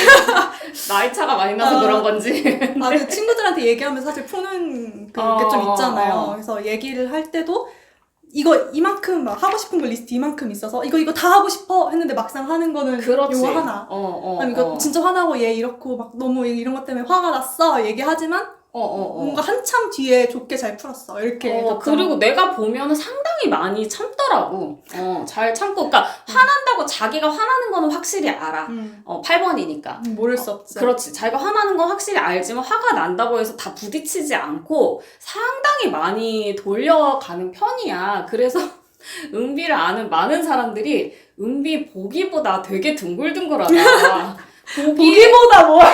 나이 차가 많이 나서 그런 건지. 그 친구들한테 얘기하면 사실 푸는 그게 좀 있잖아요. 그래서 얘기를 할 때도 이거 이만큼 막 하고 싶은 거 리스트 이만큼 있어서 이거 다 하고 싶어 했는데 막상 하는 거는 그렇지. 요거 하나. 아니 이거 진짜 화나고 얘 이렇고 막 너무 이런 것 때문에 화가 났어 얘기하지만 뭔가 한참 뒤에 좋게 잘 풀었어 이렇게. 그리고 내가 보면은 상당히 많이 참더라고. 잘 참고. 그러니까 화난다고 자기가 화나는 거는 확실히 알아. 8번이니까. 모를 수 없지. 그렇지. 자기가 화나는 건 확실히 알지만 화가 난다고 해서 다 부딪히지 않고 상당히 많이 돌려가는 편이야. 그래서 은비를 아는 많은 사람들이 은비 보기보다 되게 둥글둥글하다. 보기보다 뭐야?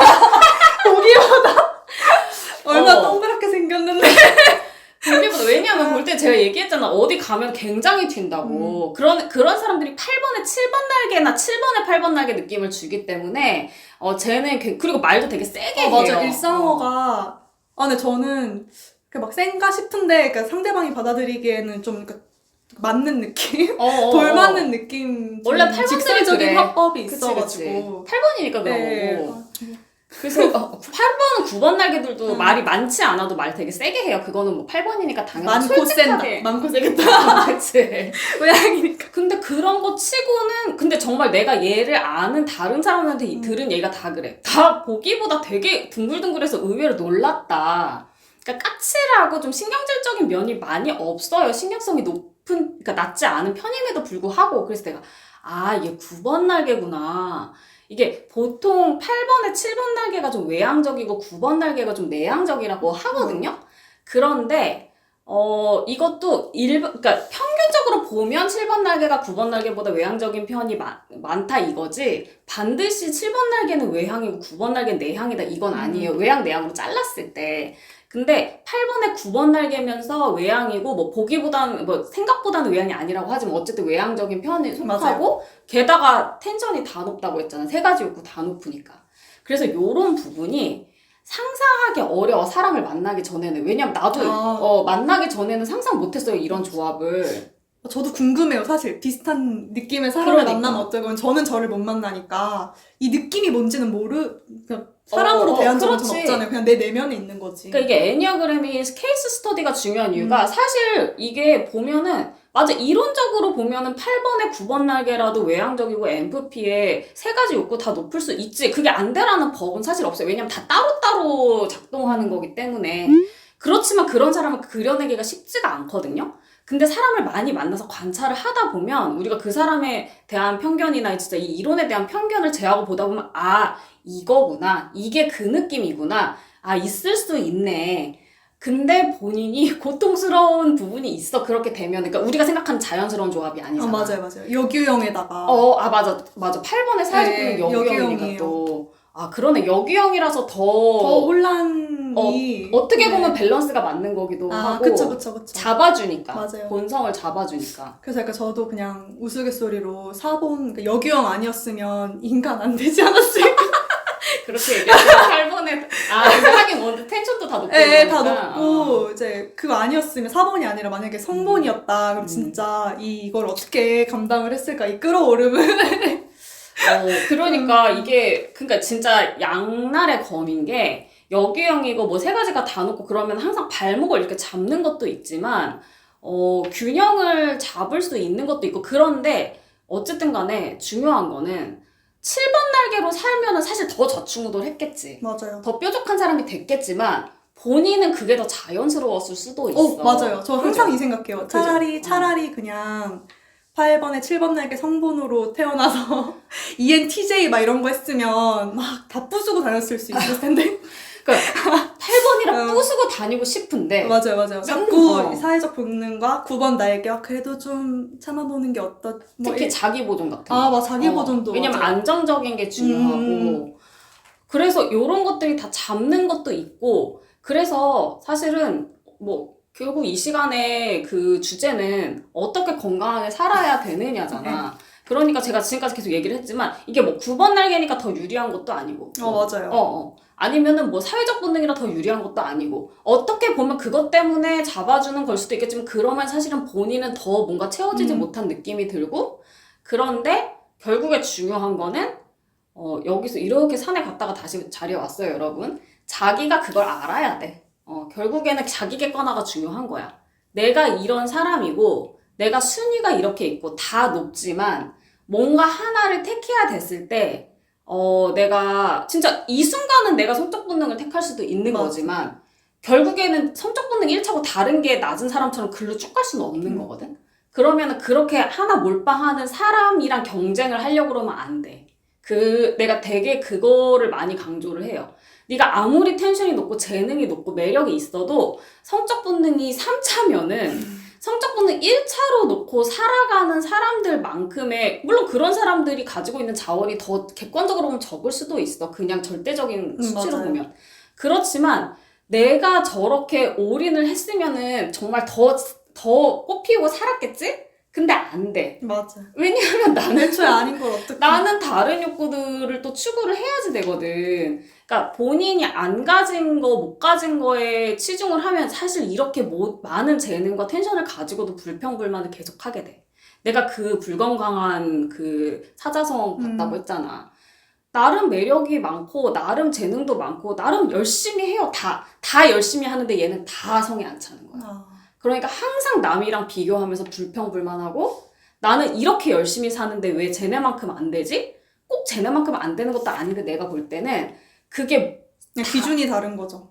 보기보다 얼마나 동그랗게 생겼는데. 보기보다 왜냐하면 볼 때 제가 얘기했잖아. 어디 가면 굉장히 튄다고. 그런 사람들이 8번에 7번 날개나 7번에 8번 날개 느낌을 주기 때문에 쟤는 그리고 말도 되게 세게 해요. 맞아. 일상어가 근데 저는 막 센가 싶은데 그러니까 상대방이 받아들이기에는 좀 맞는 느낌? 돌 맞는 느낌. 원래 8번들이 직설적인 그래. 화법이 그치. 있어가지고. 8번이니까 그런 네. 거고. 그래서 8번은 9번 날개들도 말이 많지 않아도 말 되게 세게 해요. 그거는 뭐 8번이니까 당연히 많고 솔직하게. 센다. 많고 세겠다. 그치. 고양이니까. 근데 그런 거 치고는 근데 정말 내가 얘를 아는 다른 사람한테 들은 얘기가 다 그래. 다 보기보다 되게 둥글둥글해서 의외로 놀랐다. 그러니까 까칠하고 좀 신경질적인 면이 많이 없어요. 신경성이 그러니까 낮지 않은 편임에도 불구하고. 그래서 내가 얘 9번 날개구나. 이게 보통 8번에 7번 날개가 좀 외향적이고 9번 날개가 좀 내향적이라고 하거든요. 그런데 이것도 그러니까 평균적으로 보면 7번 날개가 9번 날개보다 외향적인 편이 많다 이거지, 반드시 7번 날개는 외향이고 9번 날개는 내향이다 이건 아니에요. 외향, 내향으로 잘랐을 때. 근데 8번에 9번 날개면서 외향이고, 뭐 보기보다는, 뭐 생각보다는 외향이 아니라고 하지만 어쨌든 외향적인 편에 속하고, 맞아요. 게다가 텐션이 다 높다고 했잖아. 세 가지 욕구 다 높으니까. 그래서 요런 부분이 상상하기 어려워, 사람을 만나기 전에는. 왜냐면 나도 만나기 전에는 상상 못했어요, 이런 조합을. 저도 궁금해요. 사실 비슷한 느낌의 사람을 그러니까. 만나면 어쩌고. 저는 저를 못 만나니까 이 느낌이 뭔지는 그냥 사람으로 대한 적은 전 그렇지. 없잖아요. 그냥 내 내면에 있는 거지. 그러니까 이게 애니어그램이 케이스 스터디가 중요한 이유가, 사실 이게 보면은 맞아, 이론적으로 보면은 8번에 9번 날개라도 외향적이고 MFP에 세 가지 욕구 다 높을 수 있지. 그게 안 되라는 법은 사실 없어요. 왜냐면 다 따로따로 작동하는 거기 때문에. 그렇지만 그런 사람을 그려내기가 쉽지가 않거든요. 근데 사람을 많이 만나서 관찰을 하다 보면 우리가 그 사람에 대한 편견이나 진짜 이 이론에 대한 편견을 제하고 보다 보면, 아, 이거구나. 이게 그 느낌이구나. 아, 있을 수 있네. 근데 본인이 고통스러운 부분이 있어. 그렇게 되면. 그러니까 우리가 생각하는 자연스러운 조합이 아니잖아. 맞아요. 여규형에다가. 맞아. 8번에 사회적분은 네, 여규형이니까 여규형이에요. 또. 아, 그러네. 여규형이라서 더 더 혼란이. 어떻게 보면 네. 밸런스가 맞는 거기도 하고. 그쵸. 잡아주니까. 맞아요. 본성을 잡아주니까. 그래서 약간 저도 그냥 우스갯소리로 4번, 그러니까 여규형 아니었으면 인간 안 되지 않았을까? 그렇게 얘기하죠. 8번에. 근데 하긴 오늘 텐션도 다 높고. 네, 다 그러니까. 높고, 이제 그거 아니었으면 4번이 아니라 만약에 성본이었다. 그럼 진짜 이걸 어떻게 감당을 했을까? 이 끌어오름을. 그러니까 이게, 그러니까 진짜 양날의 검인 게, 여기형이고 뭐 세 가지가 다 놓고 그러면 항상 발목을 이렇게 잡는 것도 있지만, 균형을 잡을 수 있는 것도 있고. 그런데 어쨌든 간에 중요한 거는 7번 날개로 살면은 사실 더 좌충우돌했겠지. 맞아요. 더 뾰족한 사람이 됐겠지만 본인은 그게 더 자연스러웠을 수도 있어. 맞아요. 저 항상 그죠? 이 생각해요. 그죠? 차라리 그냥 8번에 7번 날개 성본으로 태어나서 ENTJ 막 이런 거 했으면 막 다 부수고 다녔을 수 있을 텐데. 그러니까 8번이라 부수고 다니고 싶은데. 맞아요. 자꾸 어. 사회적 본능과 9번 날개, 그래도 좀 참아보는 게 특히 자기 보존 같은 거. 자기 보존도. 왜냐면 맞아요. 안정적인 게 중요하고. 그래서 요런 것들이 다 잡는 것도 있고. 그래서 사실은 뭐 결국 이 시간에 그 주제는 어떻게 건강하게 살아야 되느냐잖아. 그러니까 제가 지금까지 계속 얘기를 했지만 이게 뭐 9번 날개니까 더 유리한 것도 아니고. 맞아요. 아니면은 뭐 사회적 본능이라 더 유리한 것도 아니고. 어떻게 보면 그것 때문에 잡아주는 걸 수도 있겠지만, 그러면 사실은 본인은 더 뭔가 채워지지 못한 느낌이 들고. 그런데 결국에 중요한 거는 여기서 이렇게 산에 갔다가 다시 자리에 왔어요, 여러분. 자기가 그걸 알아야 돼. 결국에는 자기 객관화가 중요한 거야. 내가 이런 사람이고, 내가 순위가 이렇게 있고, 다 높지만, 뭔가 하나를 택해야 됐을 때, 내가, 진짜 이 순간은 내가 성적 본능을 택할 수도 있는 거지만, 결국에는 성적 본능 1차고 다른 게 낮은 사람처럼 글로 쭉 갈 수는 없는 거거든? 그러면 그렇게 하나 몰빵하는 사람이랑 경쟁을 하려고 그러면 안 돼. 내가 되게 그거를 많이 강조를 해요. 네가 아무리 텐션이 높고 재능이 높고 매력이 있어도 성적 본능이 3차면은 성적 본능 1차로 놓고 살아가는 사람들만큼의, 물론 그런 사람들이 가지고 있는 자원이 더 객관적으로 보면 적을 수도 있어. 그냥 절대적인 수치로 보면. 그렇지만 내가 저렇게 올인을 했으면은 정말 더 꽃피우고 살았겠지? 근데 안 돼. 맞아. 왜냐하면 나는 애초에 아닌 걸 어떻게. 나는 다른 욕구들을 또 추구를 해야지 되거든. 그러니까 본인이 안 가진 거, 못 가진 거에 치중을 하면 사실 이렇게 많은 재능과 텐션을 가지고도 불평불만을 계속 하게 돼. 내가 그 불건강한 그 사자성 같다고 했잖아. 나름 매력이 많고, 나름 재능도 많고, 나름 열심히 해요. 다 열심히 하는데 얘는 다 성에 안 차는 거야. 그러니까 항상 남이랑 비교하면서 불평불만하고, 나는 이렇게 열심히 사는데 왜 쟤네만큼 안 되지? 꼭 쟤네만큼 안 되는 것도 아닌데, 내가 볼 때는 그게 기준이 다른 거죠.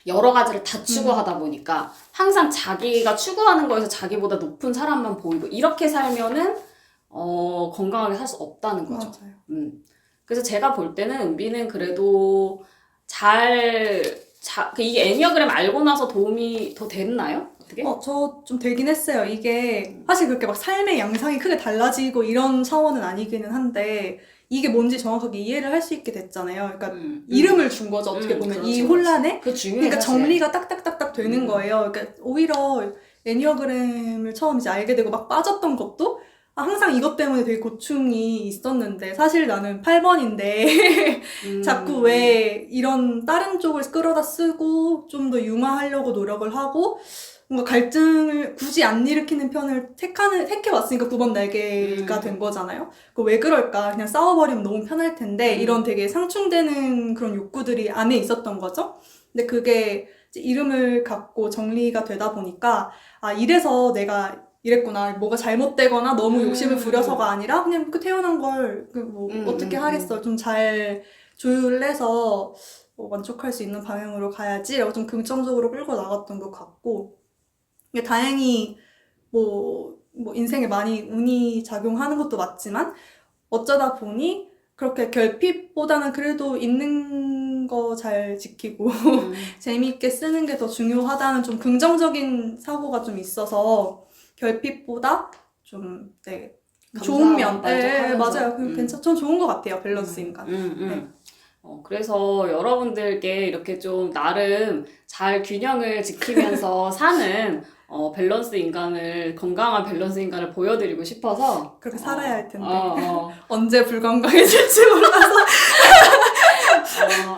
여러 가지를 다 추구하다 보니까 항상 자기가 추구하는 거에서 자기보다 높은 사람만 보이고, 이렇게 살면은 건강하게 살 수 없다는 거죠. 맞아요. 그래서 제가 볼 때는 은비는 그래도 잘 이게 애니어그램 알고 나서 도움이 더 됐나요? 어떻게? 저 좀 되긴 했어요. 이게 사실 그렇게 막 삶의 양상이 크게 달라지고 이런 차원은 아니기는 한데 이게 뭔지 정확하게 이해를 할 수 있게 됐잖아요. 그러니까 이름을 준 거죠. 어떻게 보면 그렇죠, 이 그렇죠. 혼란에 그 중요해. 그러니까 사실. 정리가 딱딱딱딱 되는 거예요. 그러니까 오히려 애니어그램을 처음 이제 알게 되고 막 빠졌던 것도 항상 이것 때문에 되게 고충이 있었는데 사실 나는 8번인데 자꾸 왜 이런 다른 쪽을 끌어다 쓰고 좀 더 융화하려고 노력을 하고 뭔가 갈등을 굳이 안 일으키는 편을 택해왔으니까 9번 날개가 된 거잖아요. 왜 그럴까? 그냥 싸워버리면 너무 편할 텐데 이런 되게 상충되는 그런 욕구들이 안에 있었던 거죠. 근데 그게 이제 이름을 갖고 정리가 되다 보니까 이래서 내가 이랬구나. 뭐가 잘못되거나 너무 욕심을 부려서가 아니라 그냥 그 태어난 걸 어떻게 하겠어. 좀 잘 조율을 해서 만족할 수 있는 방향으로 가야지 라고 좀 긍정적으로 끌고 나갔던 것 같고 이게 다행히 뭐 인생에 많이 운이 작용하는 것도 맞지만 어쩌다 보니 그렇게 결핍보다는 그래도 있는 거 잘 지키고 재미있게 쓰는 게 더 중요하다는 좀 긍정적인 사고가 좀 있어서 결핍보다 좀 좋은 면, 네, 맞아요. 전 좋은 것 같아요. 밸런스 인간. 네. 그래서 여러분들께 이렇게 좀 나름 잘 균형을 지키면서 사는 밸런스 인간을, 건강한 밸런스 인간을 보여드리고 싶어서 그렇게 살아야 할 텐데 어. 언제 불건강해질지 몰라서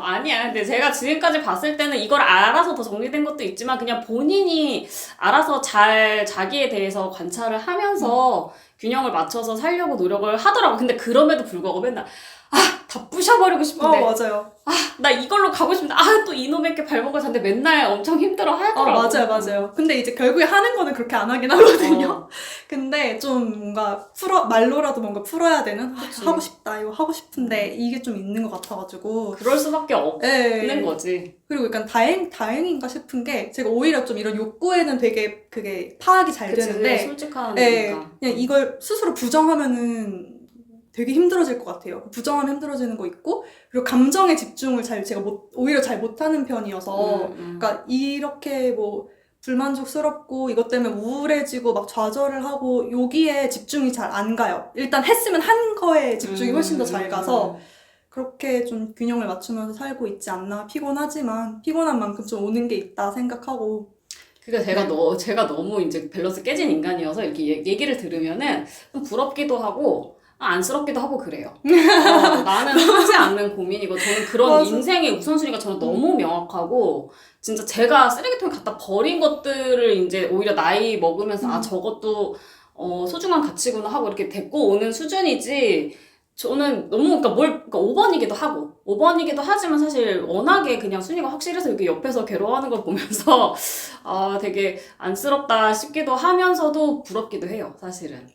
아니야. 근데 제가 지금까지 봤을 때는 이걸 알아서 더 정리된 것도 있지만 그냥 본인이 알아서 잘 자기에 대해서 관찰을 하면서 균형을 맞춰서 살려고 노력을 하더라고. 근데 그럼에도 불구하고 맨날 다 부셔버리고 싶은데 맞아요. 나 이걸로 가고 싶은데 또 이놈의 게 발목을 잡는데 맨날 엄청 힘들어 하더라고. 맞아요. 근데 이제 결국에 하는 거는 그렇게 안 하긴 하거든요. 근데 좀 뭔가 말로라도 뭔가 풀어야 되는 하고 싶다, 이거 하고 싶은데 이게 좀 있는 것 같아가지고. 그럴 수밖에 없는 거지. 그리고 약간 다행인가 싶은 게 제가 오히려 좀 이런 욕구에는 되게 그게 파악이 잘 되는데. 솔직한 그냥 이걸 스스로 부정하면은 되게 힘들어질 것 같아요. 부정하면 힘들어지는 거 있고, 그리고 감정에 집중을 제가 오히려 잘 못하는 편이어서, 그러니까 이렇게 불만족스럽고, 이것 때문에 우울해지고, 막 좌절을 하고, 여기에 집중이 잘 안 가요. 일단 했으면 한 거에 집중이 훨씬 더 잘 가서, 그렇게 좀 균형을 맞추면서 살고 있지 않나. 피곤하지만, 피곤한 만큼 좀 오는 게 있다 생각하고. 그러니까 제가 너무 이제 밸런스 깨진 인간이어서 이렇게 얘기를 들으면은 좀 부럽기도 하고, 안쓰럽기도 하고 그래요. 나는 하지 않는 고민이고 저는 그런 인생의 우선순위가 저는 너무 명확하고 진짜 제가 쓰레기통에 갖다 버린 것들을 이제 오히려 나이 먹으면서 저것도 소중한 가치구나 하고 이렇게 데리고 오는 수준이지 저는 너무 그러니까 5번이기도 하고 5번이기도 하지만 사실 워낙에 그냥 순위가 확실해서 이렇게 옆에서 괴로워하는 걸 보면서 되게 안쓰럽다 싶기도 하면서도 부럽기도 해요, 사실은.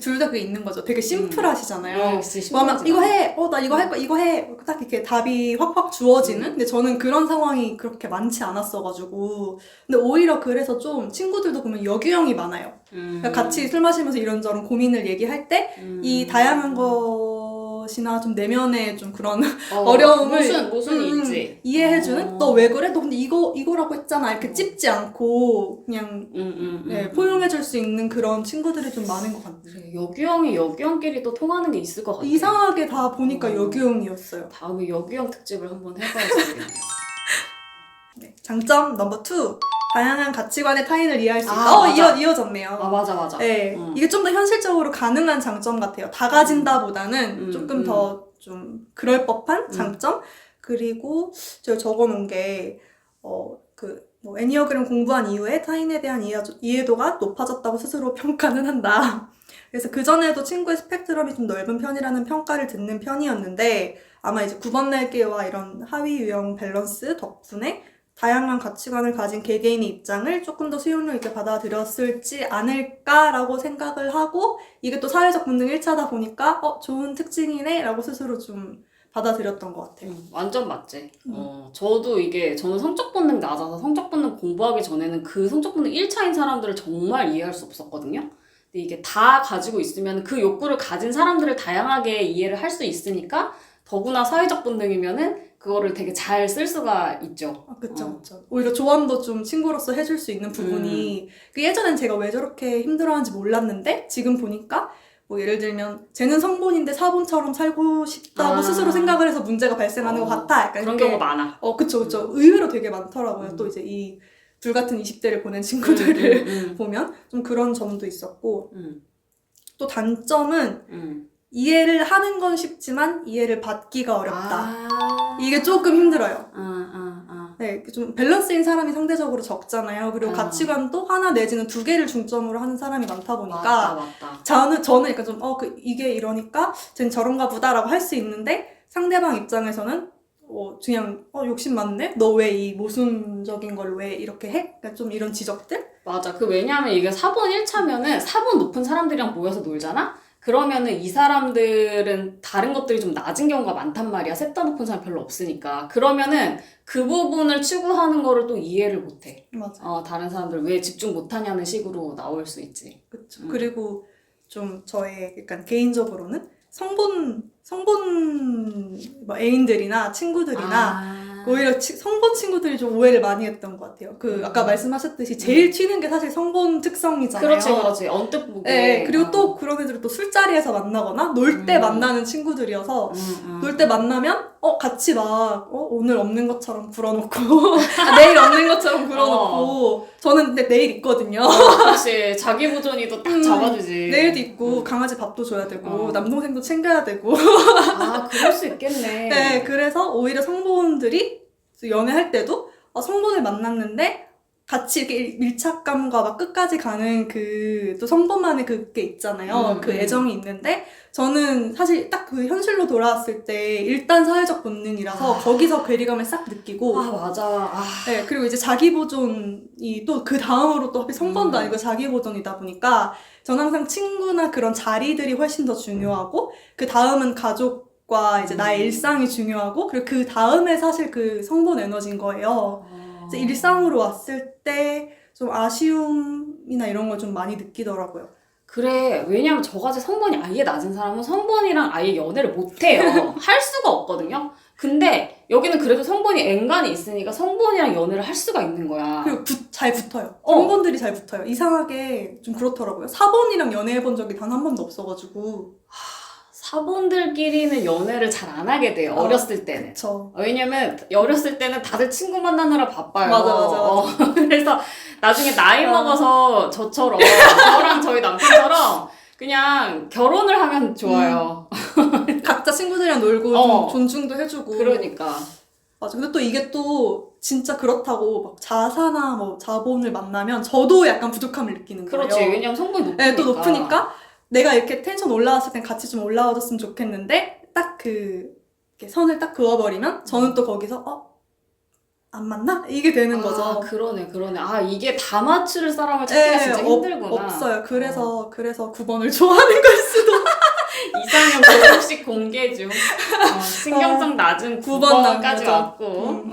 둘 다 그게 있는 거죠. 되게 심플하시잖아요. 심플하지. 이거 해! 나 이거 할 거야, 이거 해! 딱 이렇게 답이 확확 주어지는? 근데 저는 그런 상황이 그렇게 많지 않았어가지고. 근데 오히려 그래서 좀 친구들도 보면 여규형이 많아요. 그러니까 같이 술 마시면서 이런저런 고민을 얘기할 때, 이 다양한 것이나 좀 내면의 좀 그런 어려움을 모순이 있지. 이해해주는? 너 왜 그래? 너 근데 이거라고 했잖아. 이렇게 찝지 않고, 그냥, 포용해줄 수 있는 그런 친구들이 좀 많은 것 같아요. 여규형이 여규형끼리 또 통하는 게 있을 것 같아요. 이상하게 다 보니까 여규형이었어요. 다음에 여규형 특집을 한번 해봐야지. 네. 장점 넘버 2. 다양한 가치관의 타인을 이해할 수 있다. 이어졌네요. 맞아. 네. 이게 좀 더 현실적으로 가능한 장점 같아요. 다 가진다보다는 조금 더 좀 그럴 법한 장점? 그리고 제가 적어놓은 게, 애니어그램 공부한 이후에 타인에 대한 이해도가 높아졌다고 스스로 평가는 한다. 그래서 그전에도 친구의 스펙트럼이 좀 넓은 편이라는 평가를 듣는 편이었는데 아마 이제 9번 날개와 이런 하위 유형 밸런스 덕분에 다양한 가치관을 가진 개개인의 입장을 조금 더 수용력 있게 받아들였을지 않을까라고 생각을 하고 이게 또 사회적 본능 1차다 보니까 좋은 특징이네 라고 스스로 좀 받아들였던 것 같아요. 완전 맞지. 저는 성적 본능 낮아서 성적 본능 공부하기 전에는 그 성적 본능 1차인 사람들을 정말 이해할 수 없었거든요. 근데 이게 다 가지고 있으면 그 욕구를 가진 사람들을 다양하게 이해를 할 수 있으니까 더구나 사회적 본능이면은 그거를 되게 잘 쓸 수가 있죠. 그쵸, 그쵸. 오히려 조언도 좀 친구로서 해줄 수 있는 부분이, 그 예전엔 제가 왜 저렇게 힘들어하는지 몰랐는데, 지금 보니까, 뭐 예를 들면, 쟤는 성본인데 사본처럼 살고 싶다고 스스로 생각을 해서 문제가 발생하는 것 같아. 약간 그런 이렇게. 경우가 많아. 그쵸, 그쵸. 의외로 되게 많더라고요. 또 이제 이 불같은 20대를 보낸 친구들을 보면, 좀 그런 점도 있었고, 또 단점은, 이해를 하는 건 쉽지만 이해를 받기가 어렵다. 이게 조금 힘들어요. 네, 좀 밸런스인 사람이 상대적으로 적잖아요. 그리고 가치관도 하나 내지는 두 개를 중점으로 하는 사람이 많다 보니까 맞다. 저는 약간 좀 이게 이러니까 쟨 저런가 보다라고 할 수 있는데 상대방 입장에서는 그냥 욕심 많네? 너 왜 이 모순적인 걸 왜 이렇게 해? 그러니까 좀 이런 지적들? 맞아. 왜냐하면 이게 4번 1차면은 4번 높은 사람들이랑 모여서 놀잖아? 그러면은 이 사람들은 다른 것들이 좀 낮은 경우가 많단 말이야. 셋 다 높은 사람 별로 없으니까. 그러면은 그 부분을 추구하는 거를 또 이해를 못해. 맞아. 다른 사람들 왜 집중 못하냐는 식으로 나올 수 있지. 그쵸. 그리고 좀 저의 약간 개인적으로는 성본 뭐 애인들이나 친구들이나 오히려 성본 친구들이 좀 오해를 많이 했던 것 같아요. 아까 말씀하셨듯이 제일 튀는 게 사실 성본 특성이잖아요. 그렇지. 언뜻 보게. 네, 그리고 또 그런 애들은 또 술자리에서 만나거나 놀 때 만나는 친구들이어서 놀 때 만나면 같이 막 오늘 없는 것처럼 굴어놓고 내일 없는 것처럼 굴어놓고 저는 근데 내일 있거든요. 그렇지. 자기 보존이도 딱 잡아주지. 내일도 있고 강아지 밥도 줘야 되고 남동생도 챙겨야 되고 그럴 수 있겠네. 네, 그래서 오히려 성본들이 연애할 때도 성본을 만났는데 같이 이렇게 밀착감과 막 끝까지 가는 또 성본만의 그게 있잖아요. 그 애정이 있는데 저는 사실 딱 그 현실로 돌아왔을 때 일단 사회적 본능이라서 거기서 괴리감을 싹 느끼고 맞아. 네, 그리고 이제 자기 보존이 또 그 다음으로 또 하필 성본도 아니고 자기 보존이다 보니까 전 항상 친구나 그런 자리들이 훨씬 더 중요하고 그 다음은 가족과 이제 나의 일상이 중요하고 그리고 그 다음에 사실 그 성본 에너지인 거예요. 이제 일상으로 왔을 때 좀 아쉬움이나 이런 걸 좀 많이 느끼더라고요. 그래. 왜냐면 저같이 성본이 아예 낮은 사람은 성본이랑 아예 연애를 못해요. 할 수가 없거든요. 근데 여기는 그래도 성본이 앵간히 있으니까 성본이랑 연애를 할 수가 있는 거야. 그리고 잘 붙어요. 성본들이 잘 붙어요. 이상하게 좀 그렇더라고요. 사본이랑 연애해본 적이 단 한 번도 없어가지고. 사본들끼리는 연애를 잘 안 하게 돼요. 어렸을 때는. 그쵸. 왜냐면 어렸을 때는 다들 친구 만나느라 바빠요. 맞아. 그래서 나중에 나이 먹어서 저랑 저희 남편처럼 그냥 결혼을 하면 좋아요. 각자 친구들이랑 놀고 좀 존중도 해주고. 그러니까. 맞아. 근데 또 이게 또 진짜 그렇다고 막 자사나 뭐 자본을 만나면 저도 약간 부족함을 느끼는 거예요. 그렇지. 왜냐면 성분이 높으니까. 네, 또 높으니까 내가 이렇게 텐션 올라왔을 땐 같이 좀 올라와줬으면 좋겠는데 딱 이렇게 선을 딱 그어버리면 저는 또 거기서 안 맞나? 이게 되는 거죠. 그러네. 이게 다 맞출 사람을 찾기가 진짜 힘들구나. 없어요. 그래서 9번을 좋아하는 걸 수도. 이상형 조금씩 공개 중. 신경성 낮은 9번까지 왔고.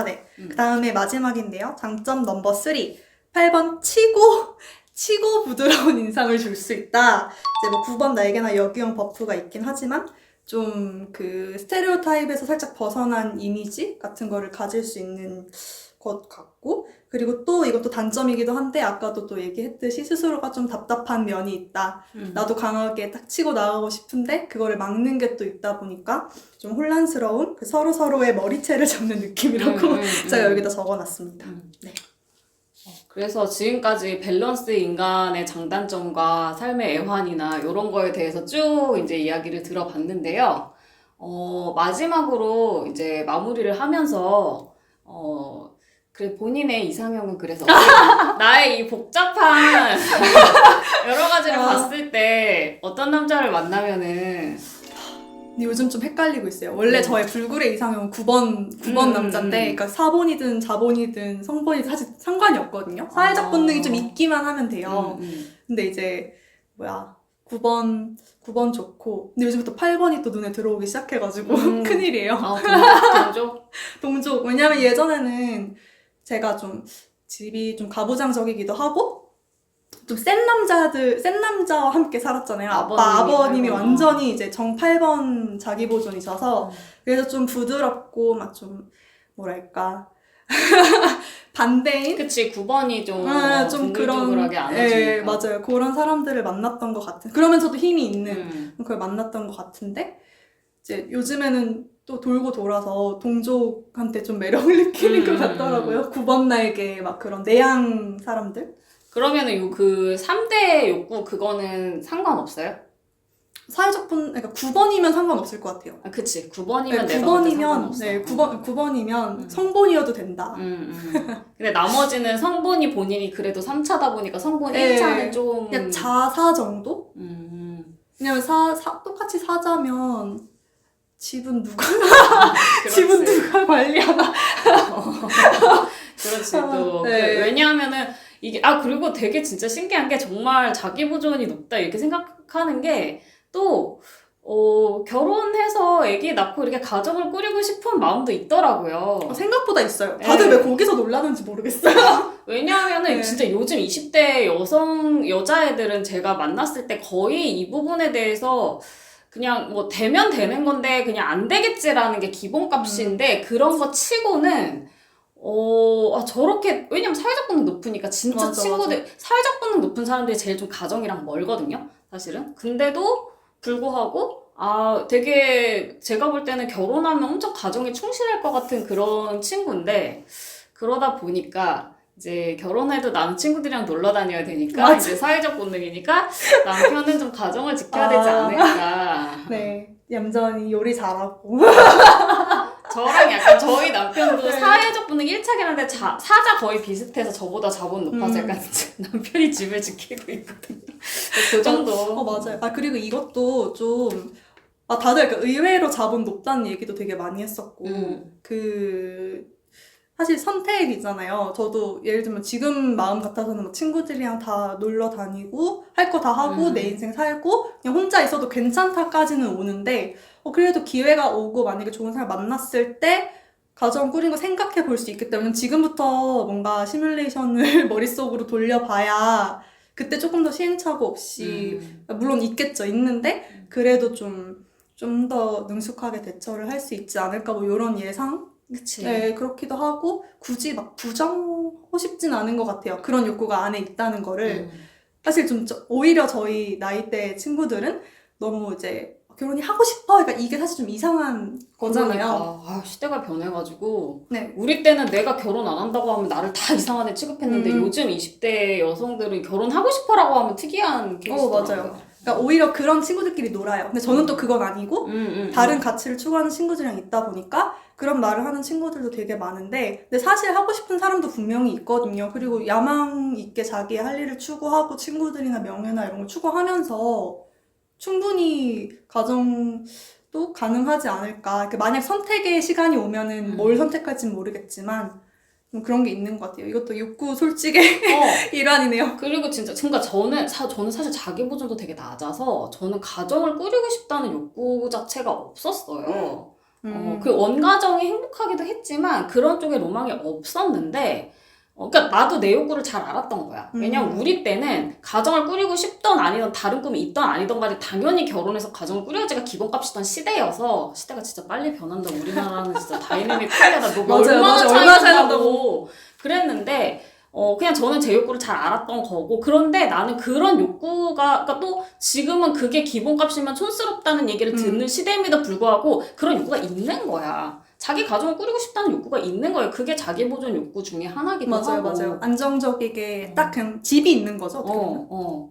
네. 그 다음에 마지막인데요. 장점 넘버 3. 8번 치고 부드러운 인상을 줄 수 있다. 이제 뭐 9번 나에게나 여기형 버프가 있긴 하지만 좀 그 스테레오타입에서 살짝 벗어난 이미지 같은 거를 가질 수 있는 것 같고 그리고 또 이것도 단점이기도 한데 아까도 또 얘기했듯이 스스로가 좀 답답한 면이 있다. 나도 강하게 딱 치고 나가고 싶은데 그거를 막는 게 또 있다 보니까 좀 혼란스러운 서로의 머리채를 잡는 느낌이라고 제가 여기다 적어놨습니다. 네. 그래서 지금까지 밸런스 인간의 장단점과 삶의 애환이나 이런 거에 대해서 쭉 이제 이야기를 들어봤는데요. 마지막으로 이제 마무리를 하면서, 그래, 본인의 이상형은 그래서 나의 이 복잡한 여러 가지를 봤을 때 어떤 남자를 만나면은 근데 요즘 좀 헷갈리고 있어요. 원래 저의 불굴의 이상형은 9번 남자인데, 그러니까 사본이든 자본이든 성본이든 사실 상관이 없거든요. 사회적 본능이 좀 있기만 하면 돼요. 근데 이제, 9번 좋고. 근데 요즘부터 8번이 또 눈에 들어오기 시작해가지고, 큰일이에요. 동족. 왜냐면 예전에는 제가 좀 집이 좀 가부장적이기도 하고, 좀 센 남자와 함께 살았잖아요. 아버님이 하고. 완전히 이제 정 8번 자기 보존이셔서 그래서 좀 부드럽고 막 좀 뭐랄까 반대인? 그치, 9번이 좀 좀 그런 둥글둥글하게 안아주니까. 예, 맞아요. 그런 사람들을 만났던 것 같은. 그러면서도 힘이 있는 음. 그걸 만났던 것 같은데 이제 요즘에는 또 돌고 돌아서 동족한테 좀 매력을 느끼는 것 같더라고요. 9번 날개 막 그런 내향 사람들. 그러면은 그 3대 욕구 그거는 상관없어요? 사회적 그러니까 9번이면 상관없을 것 같아요. 아, 그치. 9번이면 네, 내가 볼때 9번이면, 상관없어. 네, 9번이면 성본이어도 된다. 근데 나머지는 성본이 본인이 그래도 3차다 보니까 성본 네, 1차는 좀. 그냥 자사 정도? 음. 왜냐면 똑같이 사자면 집은 누가, 그렇지. 집은 누가 관리하나? 그렇지. 또. 네. 왜냐하면은 이게, 그리고 되게 진짜 신기한 게 정말 자기 보존이 높다 이렇게 생각하는 게 또, 결혼해서 아기 낳고 이렇게 가정을 꾸리고 싶은 마음도 있더라고요. 생각보다 있어요. 다들 네. 왜 거기서 놀라는지 모르겠어요. 왜냐하면은 네. 진짜 요즘 20대 여자애들은 제가 만났을 때 거의 이 부분에 대해서 그냥 뭐 되면 되는 건데 그냥 안 되겠지라는 게 기본값인데 그런 거 치고는 저렇게, 왜냐면 사회적 본능 높으니까 진짜 맞아, 친구들, 사회적 본능 높은 사람들이 제일 좀 가정이랑 멀거든요, 사실은. 근데도 불구하고, 되게 제가 볼 때는 결혼하면 엄청 가정에 충실할 것 같은 그런 친구인데, 그러다 보니까, 이제 결혼해도 나는 친구들이랑 놀러 다녀야 되니까, 맞아. 이제 사회적 본능이니까, 남편은 좀 가정을 지켜야 되지 않을까. 네, 얌전히 요리 잘하고. 저랑 약간 저희 남편도 네. 사회적 본능 1차긴 한데 사자 거의 비슷해서 저보다 자본 높아서 약간 남편이 집을 지키고 있거든요. 그 정도. 맞아요. 그리고 이것도 좀, 다들 약간 의외로 자본 높다는 얘기도 되게 많이 했었고, 사실 선택이잖아요. 저도 예를 들면 지금 마음 같아서는 뭐 친구들이랑 다 놀러 다니고, 할 거 다 하고, 내 인생 살고, 그냥 혼자 있어도 괜찮다까지는 오는데, 그래도 기회가 오고 만약에 좋은 사람 만났을 때, 가정 꾸린 거 생각해 볼 수 있기 때문에 지금부터 뭔가 시뮬레이션을 머릿속으로 돌려봐야 그때 조금 더 시행착오 없이 물론 있겠죠. 있는데 그래도 좀 더 능숙하게 대처를 할 수 있지 않을까 뭐 이런 예상? 그치. 네, 그렇기도 하고 굳이 막 부정하고 싶진 않은 것 같아요. 그런 욕구가 안에 있다는 거를 사실 좀 오히려 저희 나이대 친구들은 너무 이제 결혼이 하고 싶어. 그러니까 이게 사실 좀 이상한 거잖아요. 그러니까. 시대가 변해가지고. 네. 우리 때는 내가 결혼 안 한다고 하면 나를 다 이상한 애 취급했는데 요즘 20대 여성들은 결혼하고 싶어라고 하면 특이한 케이스더라고요. 맞아요. 그러니까 오히려 그런 친구들끼리 놀아요. 근데 저는 또 그건 아니고 다른 가치를 추구하는 친구들이랑 있다 보니까 그런 말을 하는 친구들도 되게 많은데 근데 사실 하고 싶은 사람도 분명히 있거든요. 그리고 야망 있게 자기의 할 일을 추구하고 친구들이나 명예나 이런 걸 추구하면서 충분히 가정도 가능하지 않을까. 만약 선택의 시간이 오면은 뭘 선택할지는 모르겠지만 좀 그런 게 있는 것 같아요. 이것도 욕구 솔직의 일환이네요. 그리고 진짜 저는 사실 자기 보존도 되게 낮아서 저는 가정을 꾸리고 싶다는 욕구 자체가 없었어요. 그 원가정이 행복하기도 했지만 그런 쪽에 로망이 없었는데 그러니까 나도 내 욕구를 잘 알았던 거야. 왜냐면 우리 때는 가정을 꾸리고 싶던 아니던 다른 꿈이 있던 아니던 간에 당연히 결혼해서 가정을 꾸려야지가 기본값이던 시대여서 시대가 진짜 빨리 변한다. 우리나라는 진짜 다이내믹 코리아다. 너 얼마나 차이 난다고 그랬는데 그냥 저는 제 욕구를 잘 알았던 거고 그런데 나는 그런 욕구가 그러니까 또 지금은 그게 기본값이면 촌스럽다는 얘기를 듣는 시대임에도 불구하고 그런 욕구가 있는 거야. 자기 가정을 꾸리고 싶다는 욕구가 있는 거예요. 그게 자기 보존 욕구 중에 하나기도 하고. 맞아요. 안정적이게 딱 그냥 집이 있는 거죠.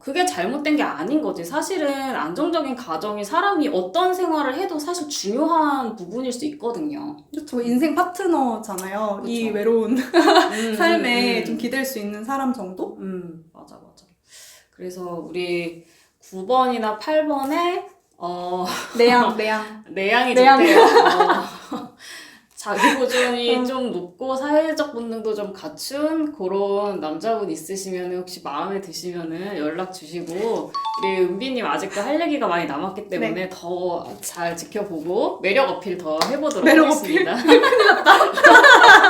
그게 잘못된 게 아닌 거지. 사실은 안정적인 가정이 사람이 어떤 생활을 해도 사실 중요한 부분일 수 있거든요. 그렇죠. 인생 파트너잖아요. 그쵸. 이 외로운 삶에 좀 기댈 수 있는 사람 정도? 맞아. 그래서 우리 9번이나 8번에 내양. 내향이 좋대요. 자기 보존이 좀 높고 사회적 본능도 좀 갖춘 그런 남자분 있으시면 혹시 마음에 드시면은 연락 주시고 우리 은비님 아직도 할 얘기가 많이 남았기 때문에 더 잘 지켜보고 매력 어필 더 해보도록 하겠습니다. 큰일 났다.